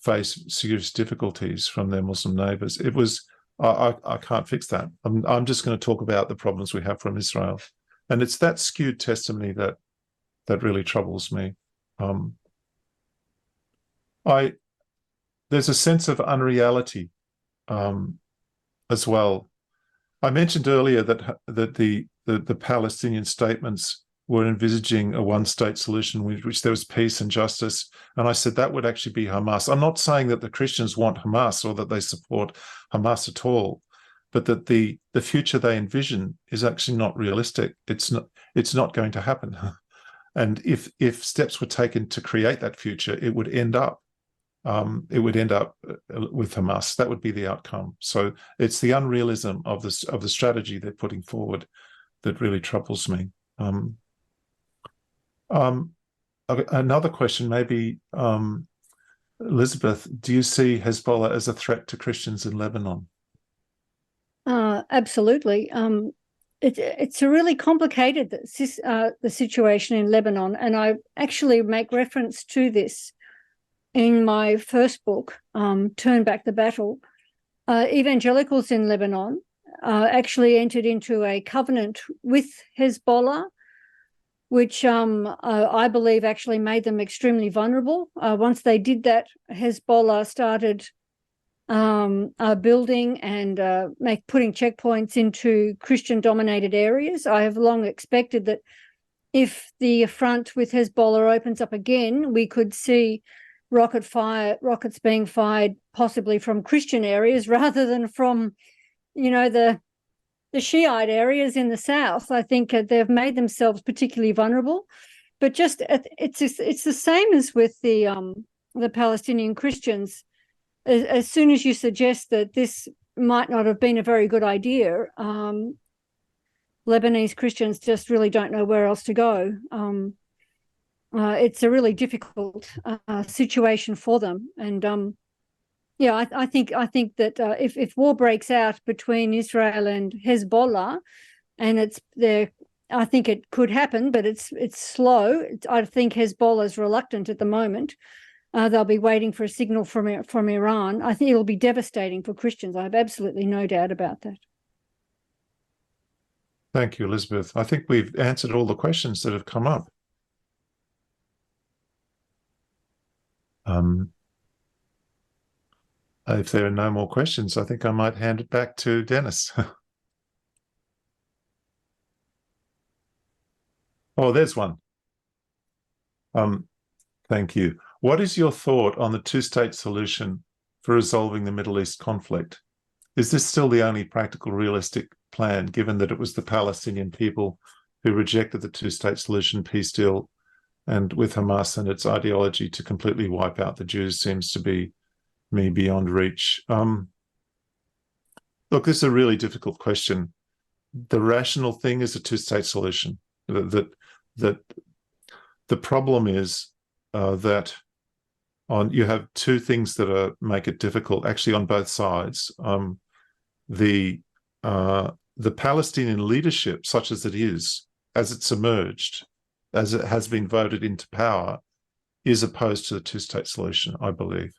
B: face serious difficulties from their Muslim neighbours. It was, I can't fix that. I'm just going to talk about the problems we have from Israel. And it's that skewed testimony that really troubles me. There's a sense of unreality as well. I mentioned earlier that the Palestinian statements were envisaging a one-state solution in which there was peace and justice, and I said that would actually be Hamas. I'm not saying that the Christians want Hamas or that they support Hamas at all, but that the future they envision is actually not realistic. It's not going to happen. And if steps were taken to create that future, it would end up with Hamas. That would be the outcome. So it's the unrealism of the strategy they're putting forward that really troubles me. Another question, maybe, Elizabeth, do you see Hezbollah as a threat to Christians in Lebanon?
C: Absolutely. It's a really complicated the situation in Lebanon, and I actually make reference to this in my first book, Turn Back the Battle. Evangelicals in Lebanon actually entered into a covenant with Hezbollah, which I believe actually made them extremely vulnerable. Once they did that, Hezbollah started building and putting checkpoints into Christian-dominated areas. I have long expected that if the front with Hezbollah opens up again, we could see rockets being fired possibly from Christian areas rather than from, the Shiite areas in the south. I think they've made themselves particularly vulnerable. But just it's the same as with the Palestinian Christians. As soon as you suggest that this might not have been a very good idea, Lebanese Christians just really don't know where else to go. It's a really difficult situation for them, and I think that if war breaks out between Israel and Hezbollah, and I think it could happen, but it's slow. I think Hezbollah's reluctant at the moment. They'll be waiting for a signal from Iran. I think it'll be devastating for Christians. I have absolutely no doubt about that.
B: Thank you, Elizabeth. I think we've answered all the questions that have come up. If there are no more questions, I think I might hand it back to Dennis. Oh, there's one. Thank you. What is your thought on the two-state solution for resolving the Middle East conflict? Is this still the only practical, realistic plan, given that it was the Palestinian people who rejected the two-state solution peace deal, and with Hamas and its ideology to completely wipe out the Jews seems to be me beyond reach? Look, this is a really difficult question. The rational thing is a two-state solution. That the problem is that you have two things that make it difficult, actually, on both sides. The Palestinian leadership, such as it is, as it's emerged, as it has been voted into power, is opposed to the two-state solution, I believe.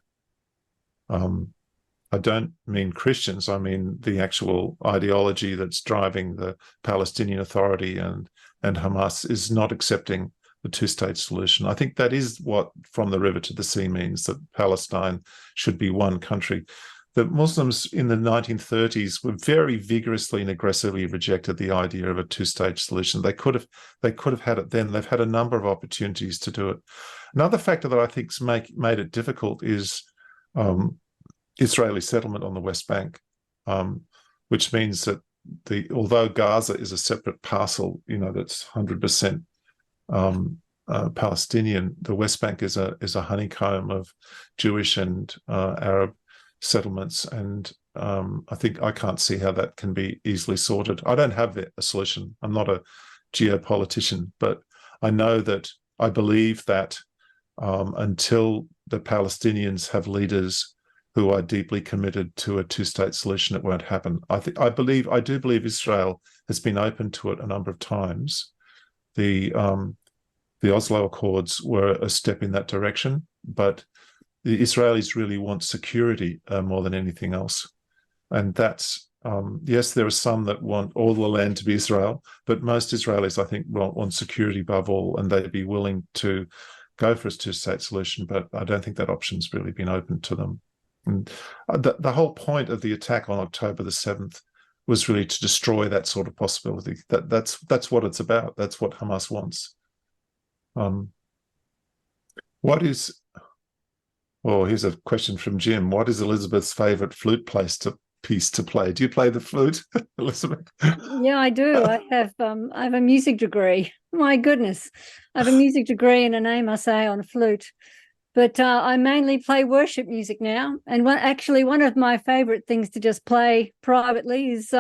B: I don't mean Christians, I mean the actual ideology that's driving the Palestinian Authority and Hamas is not accepting the two-state solution. I think that is what from the river to the sea means, that Palestine should be one country. The Muslims in the 1930s were very vigorously and aggressively rejected the idea of a two-state solution. They could have had it then. They've had a number of opportunities to do it. Another factor that I think's made it difficult is Israeli settlement on the West Bank, which means that although Gaza is a separate parcel, that's 100% Palestinian, the West Bank is a honeycomb of Jewish and Arab settlements, and I can't see how that can be easily sorted. I don't have a solution. I'm not a geopolitician, but I believe that until the Palestinians have leaders who are deeply committed to a two-state solution, it won't happen. I do believe Israel has been open to it a number of times. The Oslo Accords were a step in that direction, but the Israelis really want security more than anything else. And that's, yes, there are some that want all the land to be Israel, but most Israelis, I think, want security above all, and they'd be willing to go for a two-state solution, but I don't think that option's really been open to them. And the whole point of the attack on October the 7th was really to destroy that sort of possibility. That's what it's about. That's what Hamas wants. Here's a question from Jim. What is Elizabeth's favourite flute place to piece to play. Do you play the flute, Elizabeth?
C: Yeah, I do. I have a music degree. My goodness, I have a music degree and an A+A on flute. But I mainly play worship music now. And one of my favorite things to just play privately is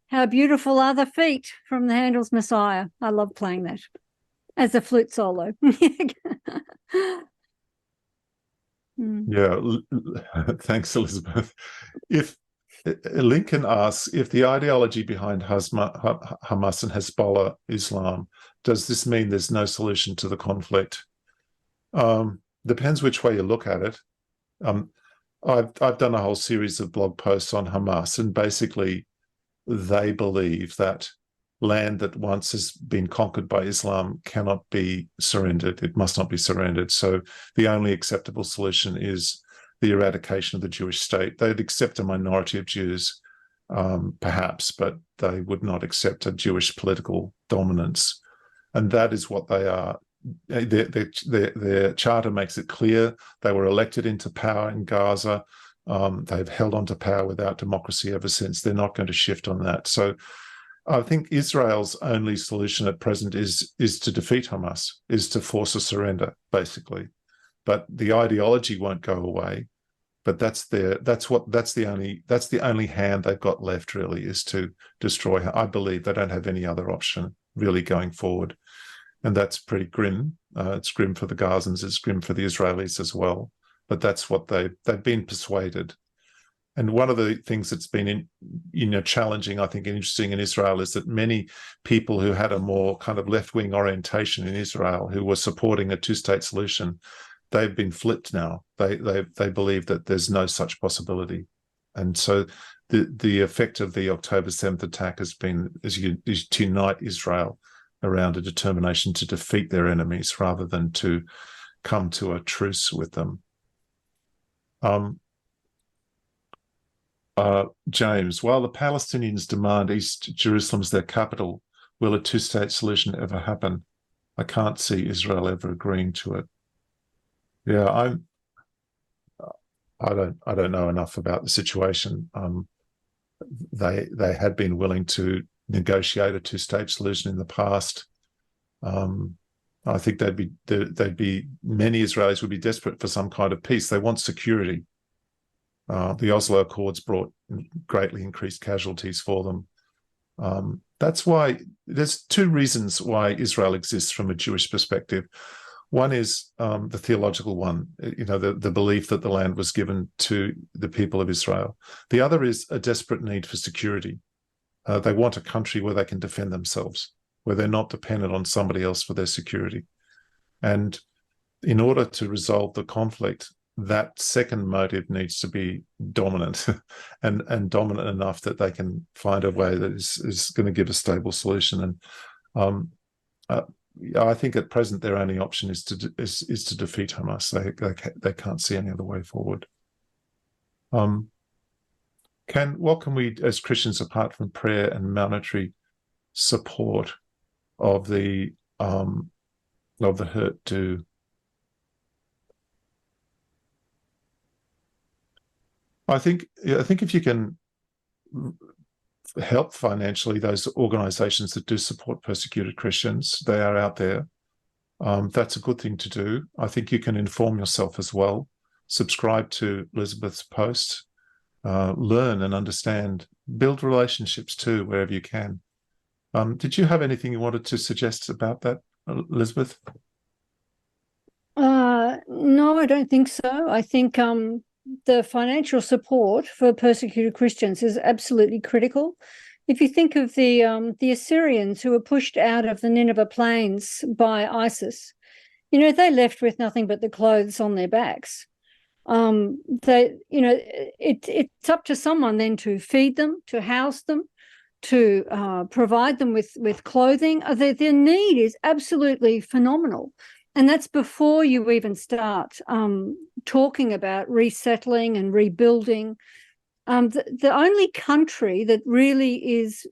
C: How Beautiful Are the Feet from the Handel's Messiah. I love playing that as a flute solo.
B: Yeah, thanks, Elizabeth. If Lincoln asks, if the ideology behind Hamas and Hezbollah Islam, does this mean there's no solution to the conflict? Depends which way you look at it. I've done a whole series of blog posts on Hamas, and basically they believe that land that once has been conquered by Islam cannot be surrendered. It must not be surrendered. So the only acceptable solution is the eradication of the Jewish state. They'd accept a minority of Jews, perhaps, but they would not accept a Jewish political dominance. And that is what they are. Their charter makes it clear. They were elected into power in Gaza. They've held on to power without democracy ever since. They're not going to shift on that. So I think Israel's only solution at present is to defeat Hamas, is to force a surrender, basically. But the ideology won't go away. But that's the only hand they've got left, really, is to destroy. I believe they don't have any other option really going forward. And that's pretty grim. It's grim for the Gazans. It's grim for the Israelis as well. But that's what they've been persuaded. And one of the things that's been challenging, I think, and interesting in Israel is that many people who had a more kind of left-wing orientation in Israel, who were supporting a two-state solution, they've been flipped now. They believe that there's no such possibility. And so the effect of the October 7th attack is to unite Israel around a determination to defeat their enemies rather than to come to a truce with them. James, while the Palestinians demand East Jerusalem as their capital, will a two-state solution ever happen? I can't see Israel ever agreeing to it. Yeah, I don't know enough about the situation. They had been willing to negotiate a two-state solution in the past. I think many Israelis would be desperate for some kind of peace. They want security. The Oslo Accords brought greatly increased casualties for them. That's why there's two reasons why Israel exists from a Jewish perspective. One is the theological one, the belief that the land was given to the people of Israel. The other is a desperate need for security. They want a country where they can defend themselves, where they're not dependent on somebody else for their security. And in order to resolve the conflict, that second motive needs to be dominant and dominant enough that they can find a way that is going to give a stable solution. And I think at present their only option is to defeat Hamas. They can't see any other way forward. What can we as Christians, apart from prayer and monetary support of the hurt, do? I think if you can help financially those organizations that do support persecuted Christians, they are out there. That's a good thing to do. I think you can inform yourself as well. Subscribe to Elizabeth's posts. Learn and understand. Build relationships too, wherever you can. Did you have anything you wanted to suggest about that, Elizabeth?
C: No, I don't think so. I think the financial support for persecuted Christians is absolutely critical. If you think of the Assyrians who were pushed out of the Nineveh plains by ISIS, they left with nothing but the clothes on their backs. It's up to someone then to feed them, to house them, to provide them with clothing. Their need is absolutely phenomenal. And that's before you even start talking about resettling and rebuilding. The only country that really is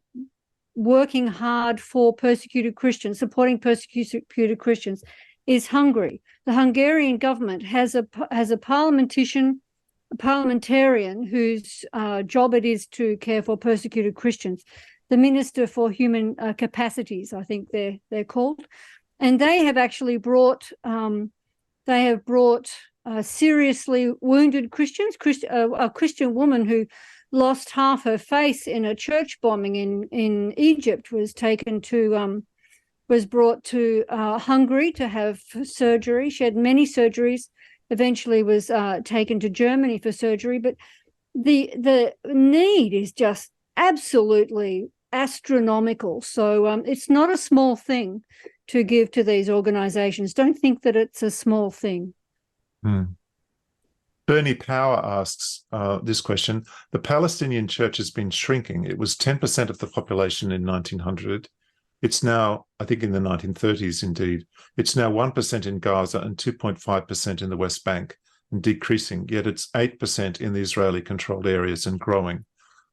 C: working hard for persecuted Christians, supporting persecuted Christians, is Hungary. The Hungarian government has a parliamentician parliamentarian whose job it is to care for persecuted Christians, the Minister for Human Capacities, I think they're called, and they have actually brought seriously wounded Christians. A Christian woman who lost half her face in a church bombing in Egypt was brought to Hungary to have surgery. She had many surgeries. Eventually, was taken to Germany for surgery. But the need is just absolutely astronomical. So it's not a small thing to give to these organisations. Don't think that it's a small thing.
B: Bernie Power asks this question. The Palestinian church has been shrinking. It was 10% of the population in 1900. It's now, I think in the 1930s indeed, it's now 1% in Gaza and 2.5% in the West Bank and decreasing, yet it's 8% in the Israeli-controlled areas and growing.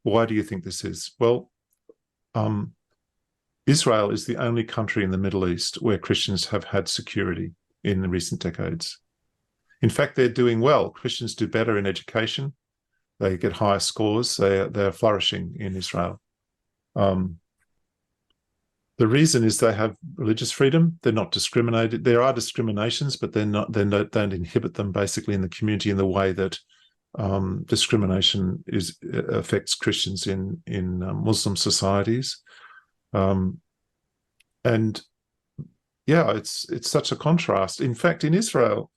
B: Why do you think this is? Well, Israel is the only country in the Middle East where Christians have had security in the recent decades. In fact, they're doing well. Christians do better in education. They get higher scores. They're flourishing in Israel. The reason is they have religious freedom. They're not discriminated. There are discriminations, but they don't inhibit them basically in the community in the way that discrimination affects Christians in Muslim societies. And yeah, it's such a contrast. In fact, in Israel,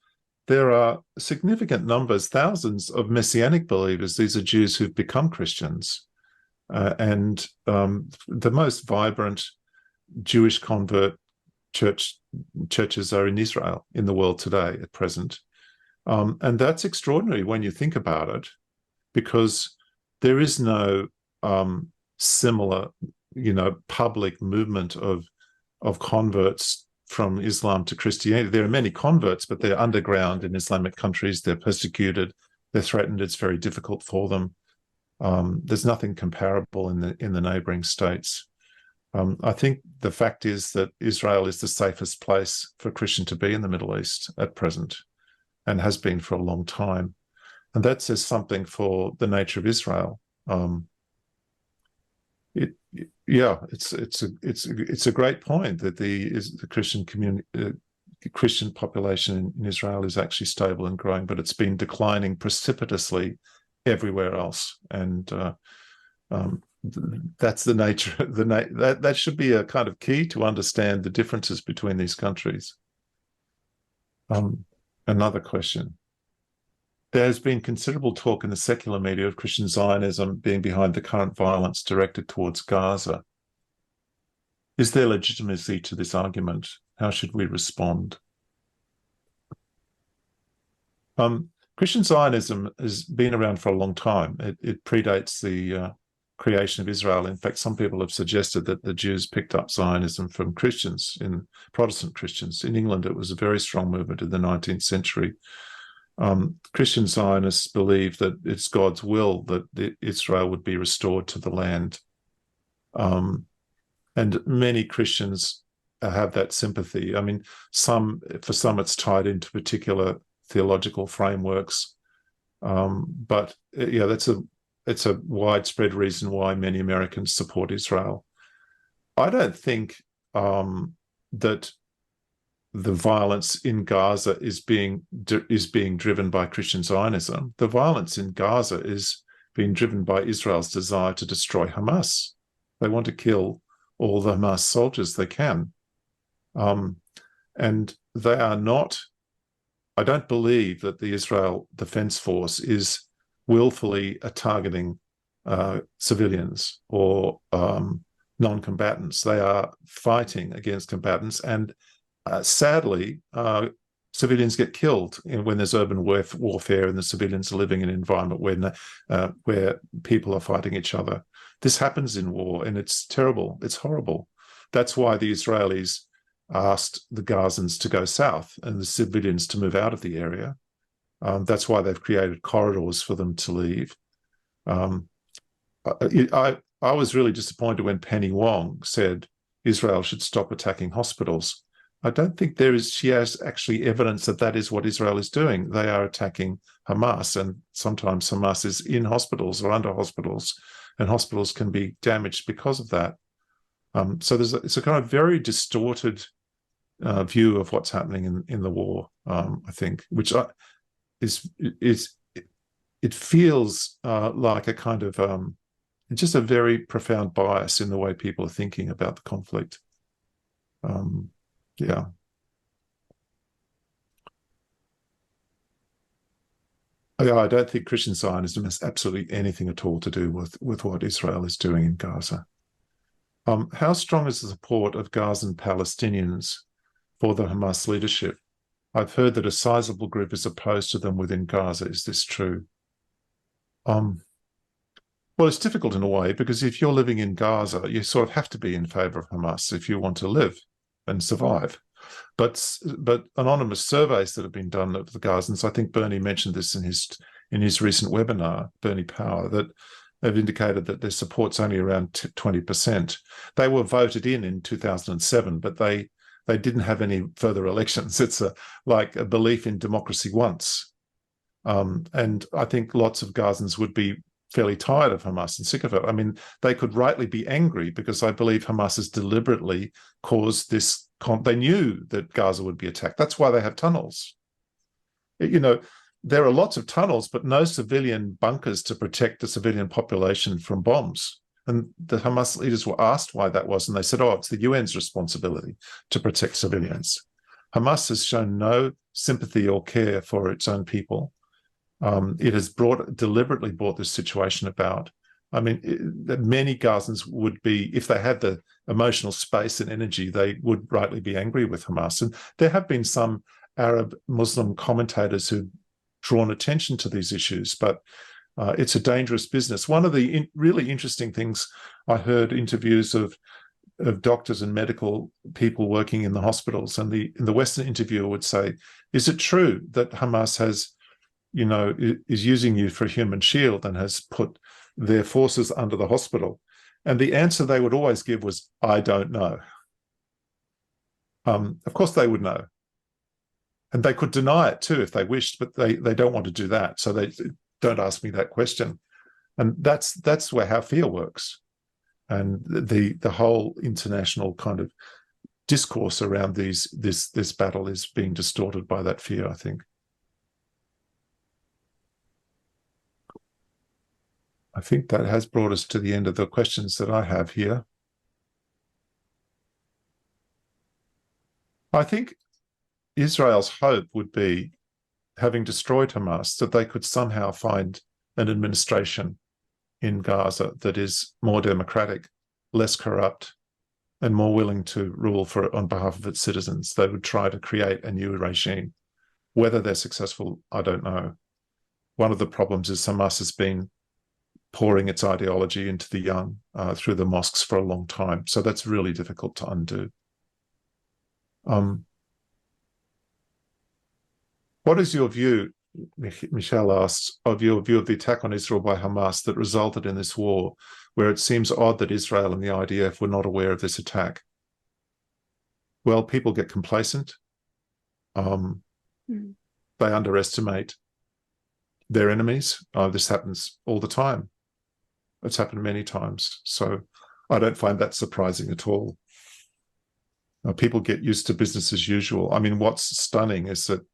B: there are significant numbers, thousands of Messianic believers. These are Jews who've become Christians. And the most vibrant Jewish convert churches are in Israel, in the world today at present. And that's extraordinary when you think about it, because there is no similar, public movement of converts from Islam to Christianity. There are many converts, but they're underground in Islamic countries. They're persecuted. They're threatened. It's very difficult for them. There's nothing comparable in the neighboring states. I think the fact is that Israel is the safest place for a Christian to be in the Middle East at present, and has been for a long time. And that says something for the nature of Israel. It's a great point that the Christian community, Christian population in Israel is actually stable and growing, but it's been declining precipitously everywhere else. And that's the nature. That should be a kind of key to understand the differences between these countries. Another question. There has been considerable talk in the secular media of Christian Zionism being behind the current violence directed towards Gaza. Is there legitimacy to this argument? How should we respond? Christian Zionism has been around for a long time. It predates the creation of Israel. In fact, some people have suggested that the Jews picked up Zionism from Christians, Protestant Christians. In England, it was a very strong movement in the 19th century. Christian Zionists believe that it's God's will that Israel would be restored to the land. And many Christians have that sympathy. I mean, for some it's tied into particular theological frameworks. But yeah, it's a widespread reason why many Americans support Israel. I don't think that the violence in Gaza is being driven by Christian Zionism. The violence in Gaza is being driven by Israel's desire to destroy Hamas. They want to kill all the Hamas soldiers they can. And they are not, I don't believe that the Israel Defense Force is willfully targeting civilians or non-combatants. They are fighting against combatants, and sadly, civilians get killed when there's urban warfare and the civilians are living in an environment where people are fighting each other. This happens in war, and it's terrible. It's horrible. That's why the Israelis asked the Gazans to go south and the civilians to move out of the area. That's why they've created corridors for them to leave. I was really disappointed when Penny Wong said Israel should stop attacking hospitals. I don't think she has actually evidence that that is what Israel is doing. They are attacking Hamas, and sometimes Hamas is in hospitals or under hospitals, and hospitals can be damaged because of that. So it's a kind of very distorted view of what's happening in the war, I think, which it feels like a kind of just a very profound bias in the way people are thinking about the conflict. Yeah. I don't think Christian Zionism has absolutely anything at all to do with what Israel is doing in Gaza. How strong is the support of Gazan Palestinians for the Hamas leadership? I've heard that a sizable group is opposed to them within Gaza. Is this true? Well, it's difficult in a way, because if you're living in Gaza, you sort of have to be in favor of Hamas if you want to live and survive. But anonymous surveys that have been done of the Gazans, I think Bernie mentioned this in his recent webinar, Bernie Power, that they've indicated that their support's only around 20%. They were voted in 2007, but they didn't have any further elections. It's like a belief in democracy once. And I think lots of Gazans would be fairly tired of Hamas and sick of it. I mean, they could rightly be angry, because I believe Hamas has deliberately caused this. They knew that Gaza would be attacked. That's why they have tunnels. There are lots of tunnels, but no civilian bunkers to protect the civilian population from bombs. And the Hamas leaders were asked why that was, and they said, it's the UN's responsibility to protect civilians. Hamas has shown no sympathy or care for its own people. It has deliberately brought this situation about. I mean, many Gazans would be, if they had the emotional space and energy, they would rightly be angry with Hamas. And there have been some Arab Muslim commentators who've drawn attention to these issues, but it's a dangerous business. One of the really interesting things, I heard interviews of doctors and medical people working in the hospitals, and the Western interviewer would say, is it true that Hamas has, is using you for a human shield and has put their forces under the hospital? And the answer they would always give was, I don't know. Of course they would know. And they could deny it too if they wished, but they don't want to do that. So they don't ask me that question. And that's how fear works. And the whole international kind of discourse around this battle is being distorted by that fear, I think. I think that has brought us to the end of the questions that I have here. I think Israel's hope would be, having destroyed Hamas, that they could somehow find an administration in Gaza that is more democratic, less corrupt, and more willing to rule on behalf of its citizens. They would try to create a new regime. Whether they're successful, I don't know. One of the problems is Hamas has been pouring its ideology into the young through the mosques for a long time. So that's really difficult to undo. What is your view, Michelle asks, of your view of the attack on Israel by Hamas that resulted in this war, where it seems odd that Israel and the IDF were not aware of this attack? Well, people get complacent. They underestimate their enemies. This happens all the time. It's happened many times. So I don't find that surprising at all. People get used to business as usual. I mean, what's stunning is that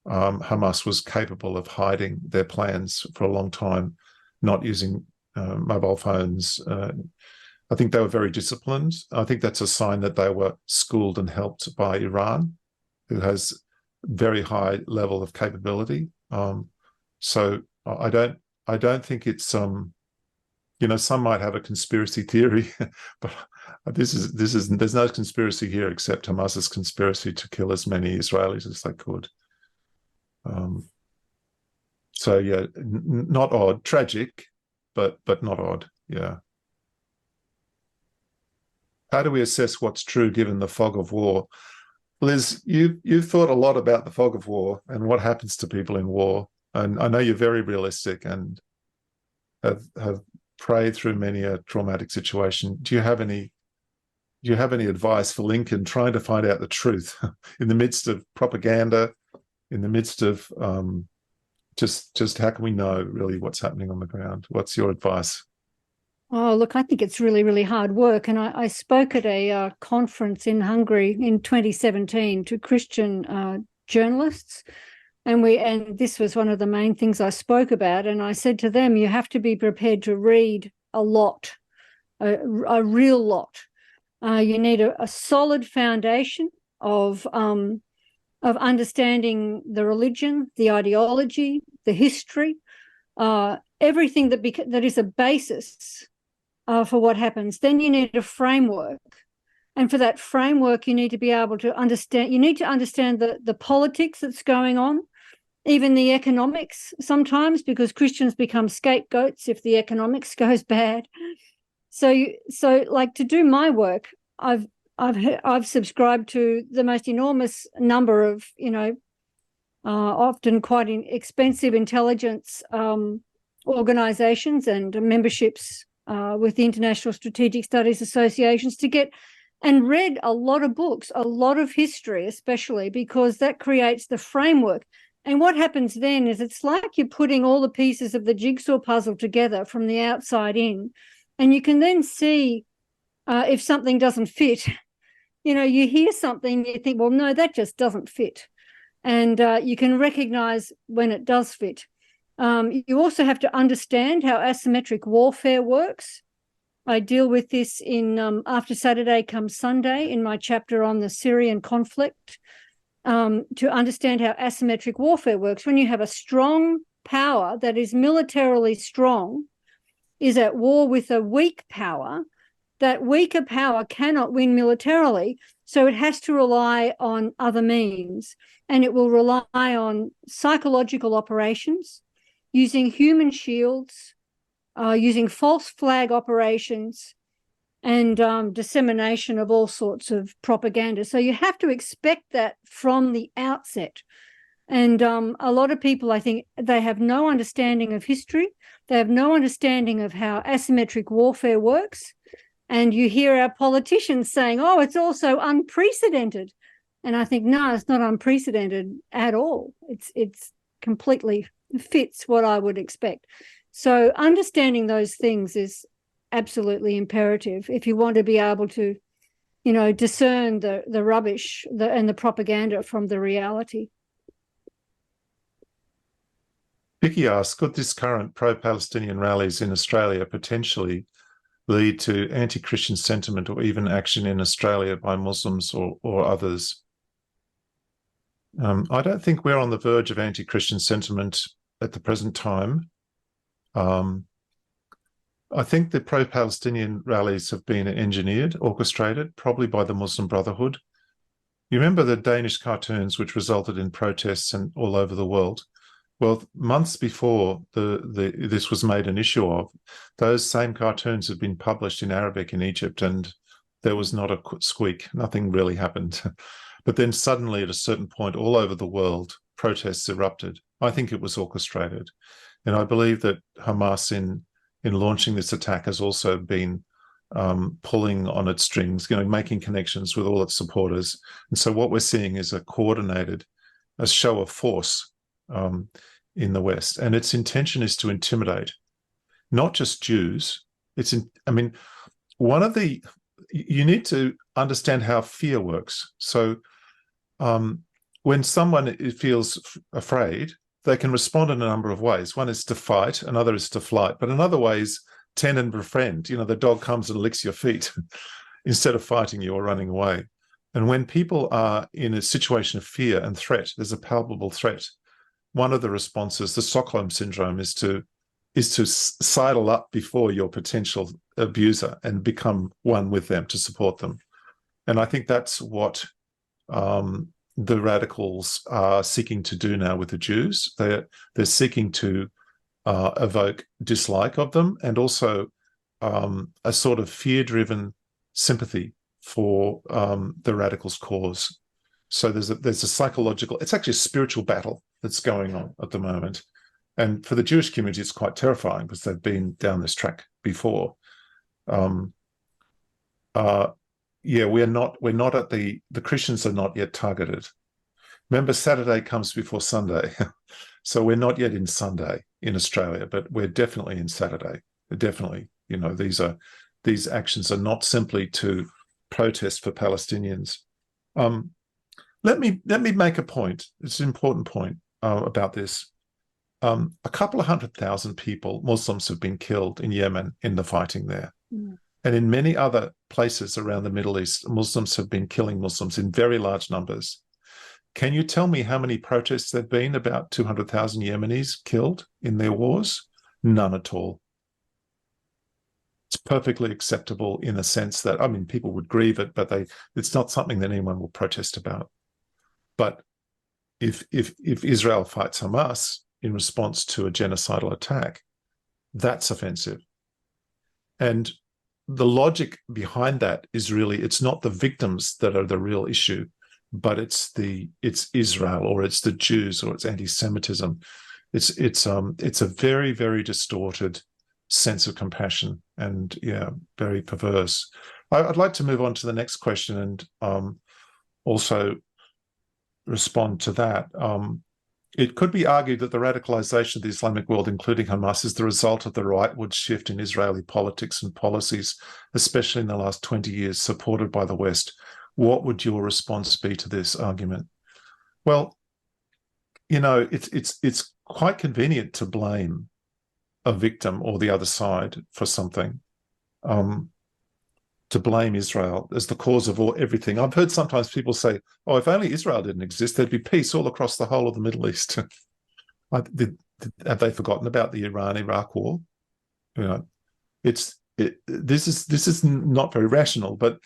B: Hamas was capable of hiding their plans for a long time, not using mobile phones. I think they were very disciplined. I think that's a sign that they were schooled and helped by Iran, who has very high level of capability. So I don't think it's some might have a conspiracy theory, but there's no conspiracy here except Hamas's conspiracy to kill as many Israelis as they could. So yeah, not odd, tragic, but not odd. Yeah. How do we assess what's true given the fog of war? Liz, you've thought a lot about the fog of war and what happens to people in war, and I know you're very realistic and have prayed through many a traumatic situation. Do you have any do you have any advice for Lincoln trying to find out the truth in the midst of propaganda, in the midst of just how can we know really what's happening on the ground? What's your advice?
C: Oh, look, I think it's really, really hard work. And I spoke at a conference in Hungary in 2017 to Christian journalists. And this was one of the main things I spoke about. And I said to them, you have to be prepared to read a lot, a real lot. You need a solid foundation of understanding the religion, the ideology, the history, everything that is a basis for what happens. Then you need a framework. And for that framework, you need to be able to understand, you need to understand the politics that's going on, even the economics sometimes, because Christians become scapegoats if the economics goes bad. So like to do my work, I've subscribed to the most enormous number of, often quite expensive intelligence organizations and memberships with the International Strategic Studies Associations and read a lot of books, a lot of history, especially because that creates the framework. And what happens then is it's like you're putting all the pieces of the jigsaw puzzle together from the outside in, and you can then see if something doesn't fit. You hear something, you think, well, no, that just doesn't fit. And you can recognize when it does fit. You also have to understand how asymmetric warfare works. I deal with this in After Saturday Comes Sunday in my chapter on the Syrian conflict, to understand how asymmetric warfare works. When you have a strong power that is militarily strong, is at war with a weak power, that weaker power cannot win militarily, so it has to rely on other means, and it will rely on psychological operations, using human shields, using false flag operations, and dissemination of all sorts of propaganda. So you have to expect that from the outset. And a lot of people, I think, they have no understanding of history. They have no understanding of how asymmetric warfare works. And you hear our politicians saying, oh, it's also unprecedented. And I think, no, it's not unprecedented at all. It's completely fits what I would expect. So understanding those things is absolutely imperative if you want to be able to, discern the rubbish and the propaganda from the reality.
B: Vicky asks, could this current pro-Palestinian rallies in Australia potentially lead to anti-Christian sentiment or even action in Australia by Muslims or others? I don't think we're on the verge of anti-Christian sentiment at the present time. I think the pro-Palestinian rallies have been engineered, orchestrated, probably by the Muslim Brotherhood. You remember the Danish cartoons which resulted in protests all over the world? Well, months before this was made an issue of, those same cartoons had been published in Arabic in Egypt, and there was not a squeak. Nothing really happened. But then suddenly, at a certain point, all over the world, protests erupted. I think it was orchestrated. And I believe that Hamas, in launching this attack, has also been pulling on its strings, making connections with all its supporters. And so what we're seeing is a show of force in the West. And its intention is to intimidate not just Jews. You need to understand how fear works. So when someone feels afraid, they can respond in a number of ways. One is to fight, another is to flight, but in other ways, tend and befriend. The dog comes and licks your feet instead of fighting you or running away. And when people are in a situation of fear and threat, there's a palpable threat. One of the responses, the Stockholm syndrome, is to sidle up before your potential abuser and become one with them, to support them. And I think that's what the radicals are seeking to do now with the Jews. They're seeking to evoke dislike of them, and also a sort of fear-driven sympathy for the radicals' cause. So there's a psychological, it's actually a spiritual battle that's going on at the moment. And for the Jewish community, it's quite terrifying because they've been down this track before. yeah, we're not at the Christians are not yet targeted. Remember, Saturday comes before Sunday. So we're not yet in Sunday in Australia, but we're definitely in Saturday. Definitely, these actions are not simply to protest for Palestinians. Let me make a point. It's an important point about this. A couple of 100,000 people, Muslims, have been killed in Yemen in the fighting there. Mm. And in many other places around the Middle East, Muslims have been killing Muslims in very large numbers. Can you tell me how many protests there have been about 200,000 Yemenis killed in their wars? None at all. It's perfectly acceptable in the sense that, I mean, people would grieve it, but it's not something that anyone will protest about. But if Israel fights Hamas in response to a genocidal attack, that's offensive. And the logic behind that is really, it's not the victims that are the real issue, but it's Israel, or it's the Jews, or it's anti-Semitism. It's a very, very distorted sense of compassion, and very perverse. I'd like to move on to the next question and also respond to that. It could be argued that the radicalization of the Islamic world, including Hamas, is the result of the rightward shift in Israeli politics and policies, especially in the last 20 years, supported by the West. What would your response be to this argument? Well, it's quite convenient to blame a victim or the other side for something, to blame Israel as the cause of everything. I've heard sometimes people say, "Oh, if only Israel didn't exist, there'd be peace all across the whole of the Middle East." Have they forgotten about the Iran-Iraq war? This is not very rational, but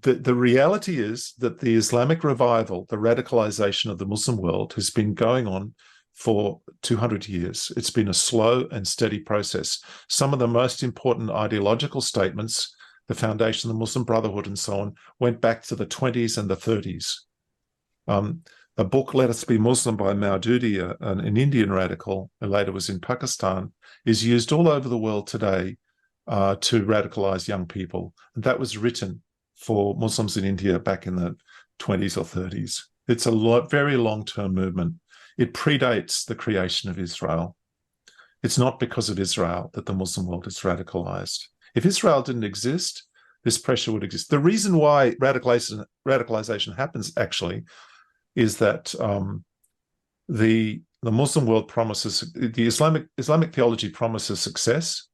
B: the reality is that the Islamic revival, the radicalization of the Muslim world, has been going on for 200 years. It's been a slow and steady process. Some of the most important ideological statements, the foundation of the Muslim Brotherhood and so on, went back to the 20s and the 30s. A book, Let Us Be Muslim, by Mark Durie, an Indian radical who later was in Pakistan, is used all over the world today to radicalize young people. And that was written for Muslims in India back in the 20s or 30s. It's a very long-term movement. It predates the creation of Israel. It's not because of Israel that the Muslim world is radicalized. If Israel didn't exist, this pressure would exist. The reason why radicalization happens, actually, is that the Muslim world promises, the Islamic theology promises success,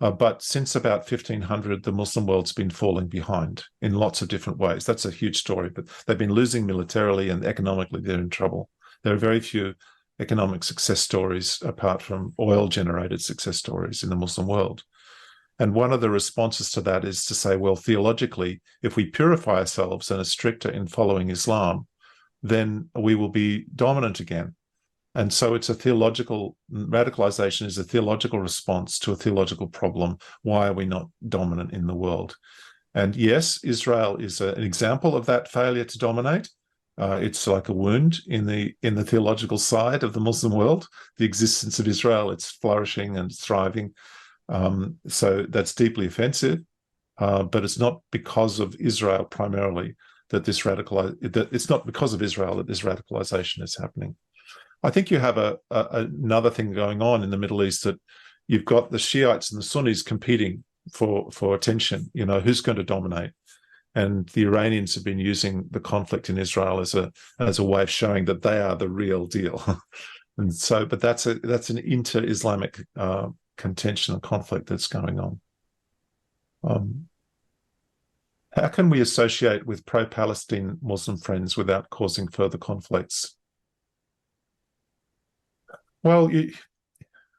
B: but since about 1500, the Muslim world's been falling behind in lots of different ways. That's a huge story, but they've been losing militarily, and economically they're in trouble. There are very few economic success stories apart from oil-generated success stories in the Muslim world. And one of the responses to that is to say, well, theologically, if we purify ourselves and are stricter in following Islam, then we will be dominant again. And so it's a theological, radicalization is a theological response to a theological problem. Why are we not dominant in the world? And yes, Israel is an example of that failure to dominate. It's like a wound in the theological side of the Muslim world. The existence of Israel, it's flourishing and thriving. So that's deeply offensive, but it's not because of Israel primarily that it's not because of Israel that this radicalization is happening. I think you have another thing going on in the Middle East, that you've got the Shiites and the Sunnis competing for attention. Who's going to dominate? And the Iranians have been using the conflict in Israel as a way of showing that they are the real deal. And so, but that's an inter-Islamic contention and conflict that's going on. How can we associate with pro-Palestine Muslim friends without causing further conflicts? Well,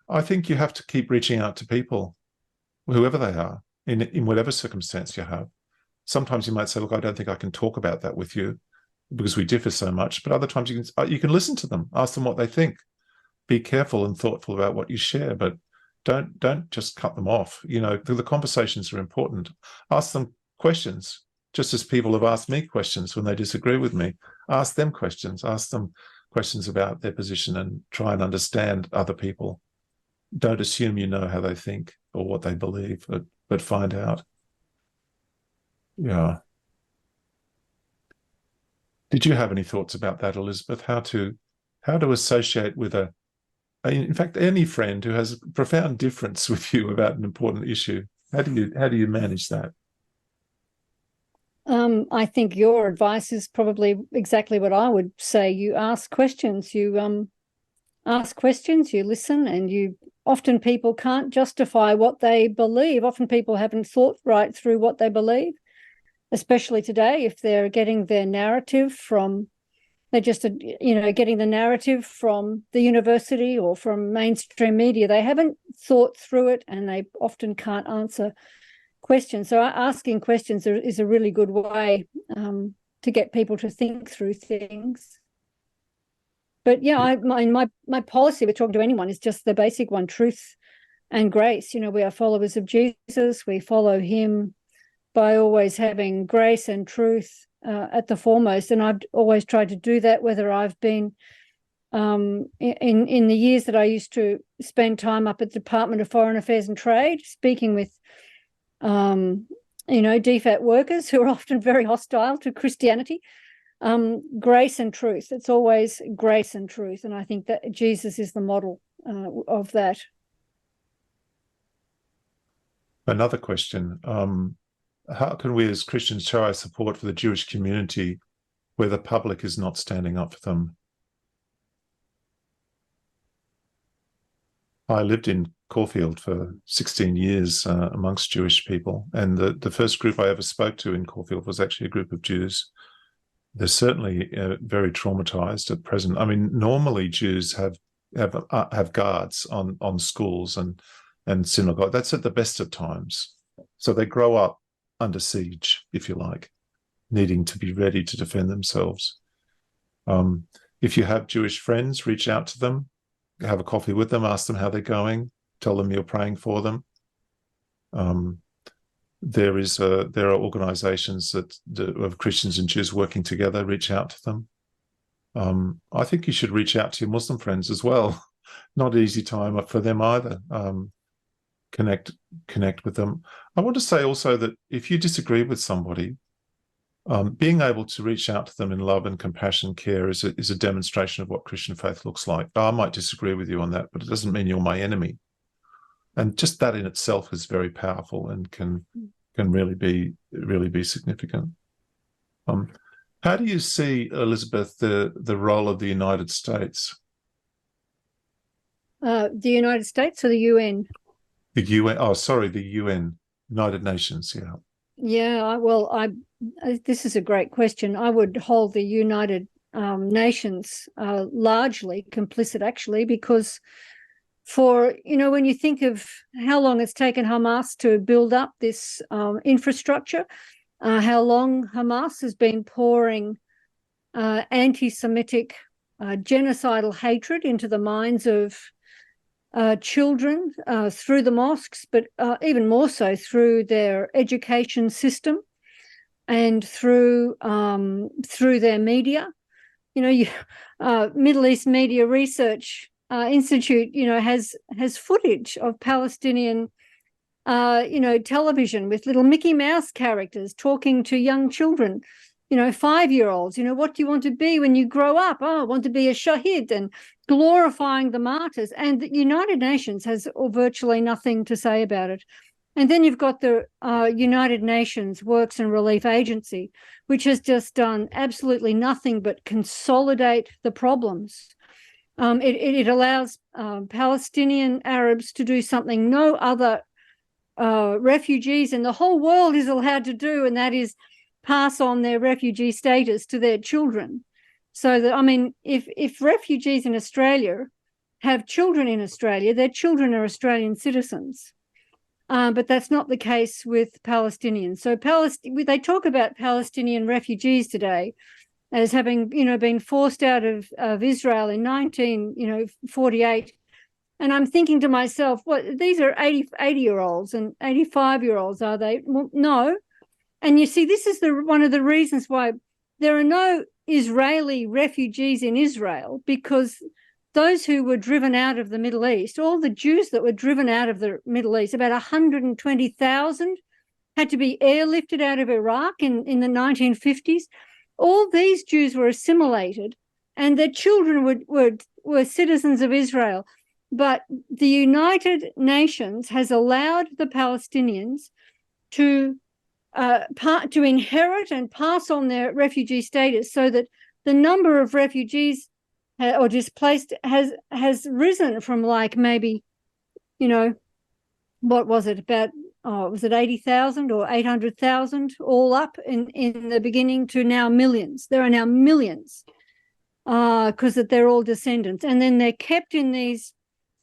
B: I think you have to keep reaching out to people, whoever they are, in whatever circumstance you have. Sometimes you might say, look, I don't think I can talk about that with you because we differ so much. But other times you can listen to them, ask them what they think. Be careful and thoughtful about what you share, but don't just cut them off. The conversations are important. Ask them questions, just as people have asked me questions when they disagree with me. Ask them questions. Ask them questions about their position and try and understand other people. Don't assume you know how they think or what they believe, but find out. Yeah. Did you have any thoughts about that, Elizabeth? How to associate with in fact, any friend who has a profound difference with you about an important issue? How do you manage that?
C: I think your advice is probably exactly what I would say. You ask questions. You ask questions. You listen, and often people can't justify what they believe. Often people haven't thought right through what they believe, especially today, if they're getting their narrative from, they're just, getting the narrative from the university or from mainstream media. They haven't thought through it, and they often can't answer questions. So asking questions is a really good way to get people to think through things. But yeah, my policy with talking to anyone is just the basic one: truth and grace. We are followers of Jesus. We follow him by always having grace and truth at the foremost. And I've always tried to do that, whether I've been in the years that I used to spend time up at the Department of Foreign Affairs and Trade, speaking with DFAT workers who are often very hostile to Christianity. Grace and truth. It's always grace and truth. And I think that Jesus is the model of that.
B: Another question. How can we as Christians show our support for the Jewish community where the public is not standing up for them? I lived in Caulfield for 16 years amongst Jewish people, and the first group I ever spoke to in Caulfield was actually a group of Jews. They're certainly very traumatized at present. I mean, normally Jews have guards on schools and synagogue. That's at the best of times. So they grow up under siege, if you like, needing to be ready to defend themselves. If you have Jewish friends, reach out to them, have a coffee with them, ask them how they're going, tell them you're praying for them. There are organizations of Christians and Jews working together. Reach out to them. I think you should reach out to your Muslim friends as well. Not an easy time for them either. Connect with them. I want to say also that if you disagree with somebody, being able to reach out to them in love and compassion and care is a demonstration of what Christian faith looks like. I might disagree with you on that, but it doesn't mean you're my enemy. And just that in itself is very powerful and can really be significant. How do you see, Elizabeth, the role of the United States?
C: The United States or the UN?
B: The UN. Oh, sorry, the UN, United Nations. Yeah.
C: Yeah. This is a great question. I would hold the United Nations largely complicit, actually, because when you think of how long it's taken Hamas to build up this infrastructure, how long Hamas has been pouring anti-Semitic genocidal hatred into the minds of children through the mosques, but even more so through their education system and through their media. Middle East Media Research Institute, has footage of Palestinian, television with little Mickey Mouse characters talking to young children, 5-year-olds. What do you want to be when you grow up? Oh, I want to be a shahid, and glorifying the martyrs. And the United Nations has virtually nothing to say about it. And then you've got the United Nations Works and Relief Agency, which has just done absolutely nothing but consolidate the problems. It allows Palestinian Arabs to do something no other refugees in the whole world is allowed to do, and that is pass on their refugee status to their children. So that, if refugees in Australia have children in Australia, their children are Australian citizens. But that's not the case with Palestinians. So they talk about Palestinian refugees today as having, been forced out of Israel in 1948. And I'm thinking to myself, these are 80-year-olds and 85-year-olds, are they? Well, no. And you see, this is one of the reasons why there are no Israeli refugees in Israel, because those who were driven out of the Middle East, all the Jews that were driven out of the Middle East, about 120,000 had to be airlifted out of Iraq in the 1950s. All these Jews were assimilated, and their children were citizens of Israel. But the United Nations has allowed the Palestinians to inherit and pass on their refugee status, so that the number of refugees or displaced has risen from, like, maybe, what was it, about, was it 80,000 or 800,000 all up in the beginning, to now millions. There are now millions because they're all descendants. And then they're kept in these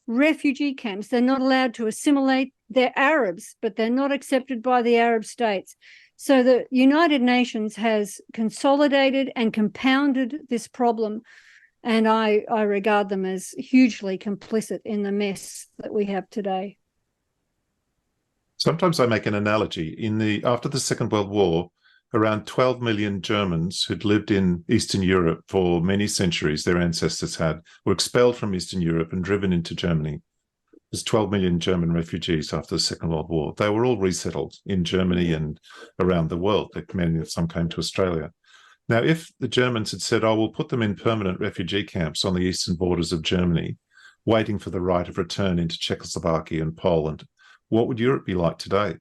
C: refugee camps. They're not allowed to assimilate. They're Arabs, but they're not accepted by the Arab states. So the United Nations has consolidated and compounded this problem, and I regard them as hugely complicit in the mess that we have today.
B: Sometimes I make an analogy. After the Second World War, around 12 million Germans who'd lived in Eastern Europe for many centuries, their ancestors were expelled from Eastern Europe and driven into Germany. There's 12 million German refugees after the Second World War. They were all resettled in Germany and around the world. Some came to Australia. Now, if the Germans had said, we'll put them in permanent refugee camps on the eastern borders of Germany, waiting for the right of return into Czechoslovakia and Poland, what would Europe be like today?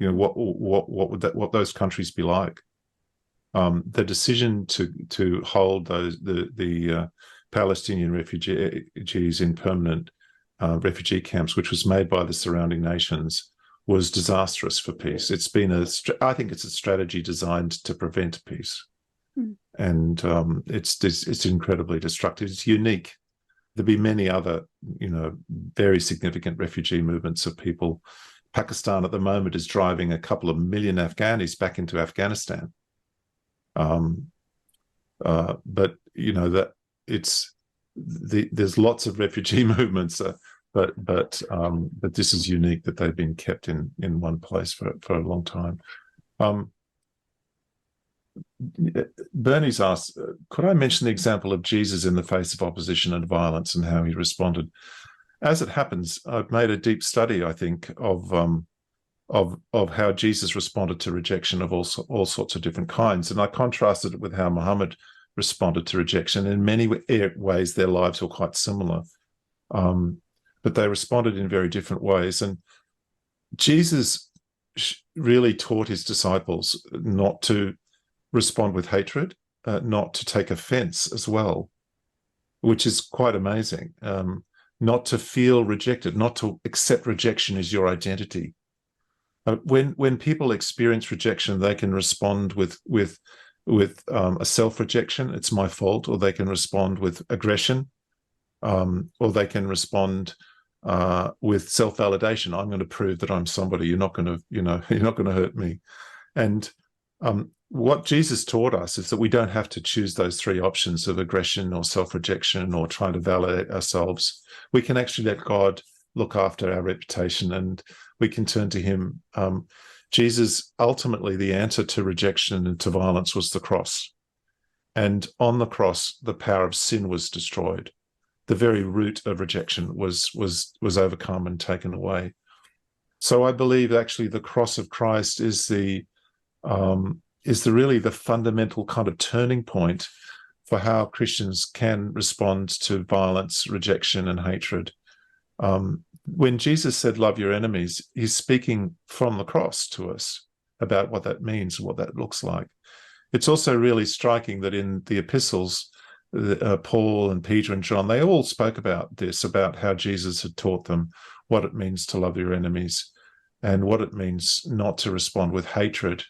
B: What would those countries be like? The decision to hold the Palestinian refugees in permanent refugee camps, which was made by the surrounding nations, was disastrous for peace. I think it's a strategy designed to prevent peace, and it's incredibly destructive. It's unique. There'll be many other, very significant refugee movements of people. Pakistan at the moment is driving a couple of million Afghanis back into Afghanistan. But that there's lots of refugee movements, but this is unique that they've been kept in one place for a long time. Bernie's asked, could I mention the example of Jesus in the face of opposition and violence and how he responded? As it happens, I've made a deep study, I think, of how Jesus responded to rejection of all sorts of different kinds, and I contrasted it with how Muhammad responded to rejection. In many ways, their lives were quite similar, but they responded in very different ways. And Jesus really taught his disciples not to respond with hatred, not to take offense as well, which is quite amazing. Not to feel rejected, not to accept rejection as your identity. When people experience rejection, they can respond with a self-rejection, it's my fault, or they can respond with aggression, or they can respond with self-validation. I'm going to prove that I'm somebody. You're not going to, you're not going to hurt me. And what Jesus taught us is that we don't have to choose those three options of aggression or self-rejection or trying to validate ourselves. We can actually let God look after our reputation, and we can turn to him. Jesus, ultimately, the answer to rejection and to violence was the cross. And on the cross, the power of sin was destroyed. The very root of rejection was overcome and taken away. So I believe actually the cross of Christ is really the fundamental kind of turning point for how Christians can respond to violence, rejection, and hatred. When Jesus said, love your enemies, he's speaking from the cross to us about what that means and what that looks like. It's also really striking that in the epistles, Paul and Peter and John, they all spoke about this, about how Jesus had taught them what it means to love your enemies and what it means not to respond with hatred.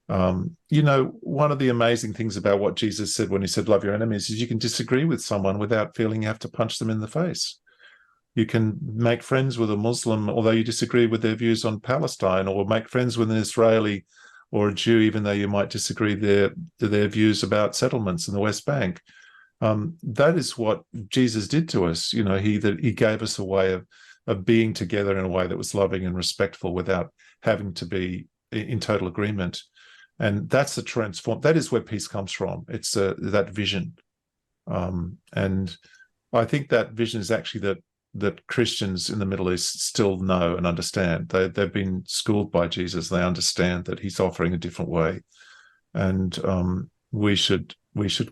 B: One of the amazing things about what Jesus said when he said, love your enemies, is you can disagree with someone without feeling you have to punch them in the face. You can make friends with a Muslim, although you disagree with their views on Palestine, or make friends with an Israeli or a Jew, even though you might disagree their views about settlements in the West Bank. That is what Jesus did to us. He gave us a way of being together in a way that was loving and respectful without having to be in total agreement. And that's that is where peace comes from. It's that vision. And I think that vision is actually that that Christians in the Middle East still know and understand. They've been schooled by Jesus. They understand that he's offering a different way, and we should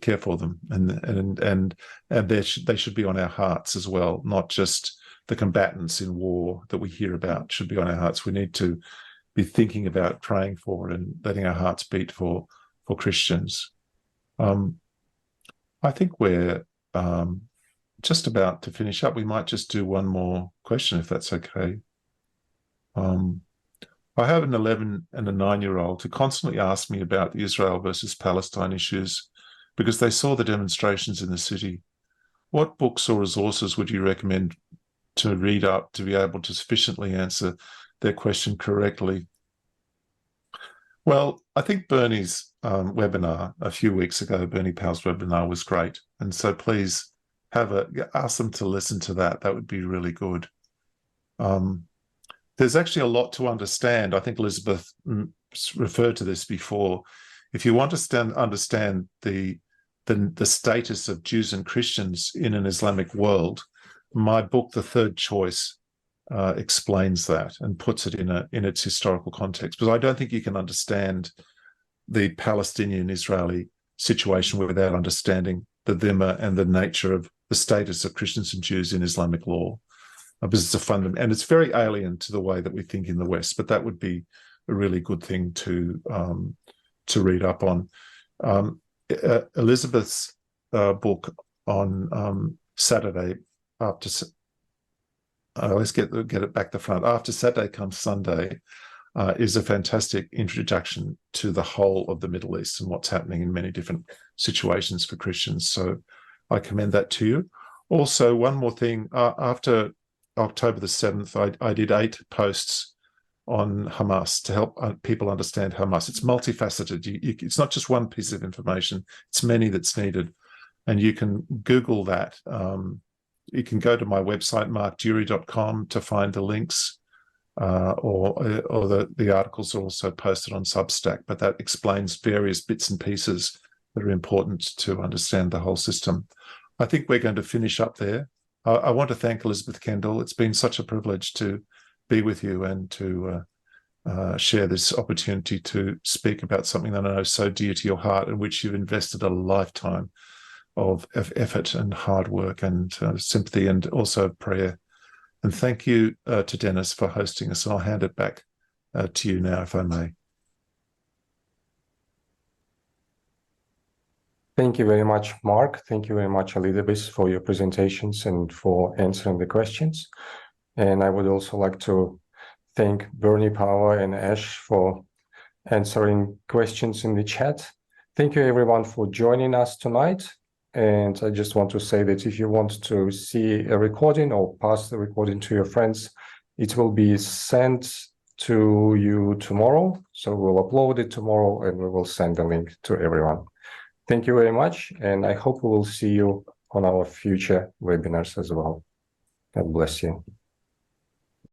B: care for them, and they should be on our hearts as well, not just the combatants in war that we hear about should be on our hearts. We need to be thinking about praying for and letting our hearts beat for Christians. I think we're just about to finish up. We might just do one more question, if that's okay. I have an 11 and a 9-year-old who constantly ask me about the Israel versus Palestine issues because they saw the demonstrations in the city. What books or resources would you recommend to read up to be able to sufficiently answer their question correctly? Well, I think Bernie's webinar a few weeks ago, Bernie Powell's webinar, was great. And so please ask them to listen to that. That would be really good. There's actually a lot to understand. I think Elizabeth referred to this before. If you want to understand the status of Jews and Christians in an Islamic world, my book, The Third Choice, explains that and puts it in its historical context. Because I don't think you can understand the Palestinian-Israeli situation without understanding the dhimma and the nature of the status of Christians and Jews in Islamic law. Because it's a fundamental, and it's very alien to the way that we think in the West. But that would be a really good thing to read up on. Elizabeth's book on Saturday after. Let's get it back to front. After Saturday Comes Sunday is a fantastic introduction to the whole of the Middle East and what's happening in many different situations for Christians. So I commend that to you. Also, one more thing. After October the 7th, I did 8 posts on Hamas to help people understand Hamas. It's multifaceted. It's not just one piece of information. It's many that's needed. And you can Google that. You can go to my website, markdurie.com, to find the links, or the articles are also posted on Substack, but that explains various bits and pieces that are important to understand the whole system. I think we're going to finish up there. I want to thank Elizabeth Kendal. It's been such a privilege to be with you and to share this opportunity to speak about something that I know is so dear to your heart, in which you've invested a lifetime of effort and hard work and sympathy and also prayer. And thank you to Dennis for hosting us. And I'll hand it back to you now, if I may.
A: Thank you very much, Mark. Thank you very much, Elizabeth, for your presentations and for answering the questions. And I would also like to thank Bernie Power and Ash for answering questions in the chat. Thank you, everyone, for joining us tonight. And I just want to say that if you want to see a recording or pass the recording to your friends, it will be sent to you tomorrow. So we'll upload it tomorrow and we will send the link to everyone. Thank you very much. And I hope we will see you on our future webinars as well. God bless you.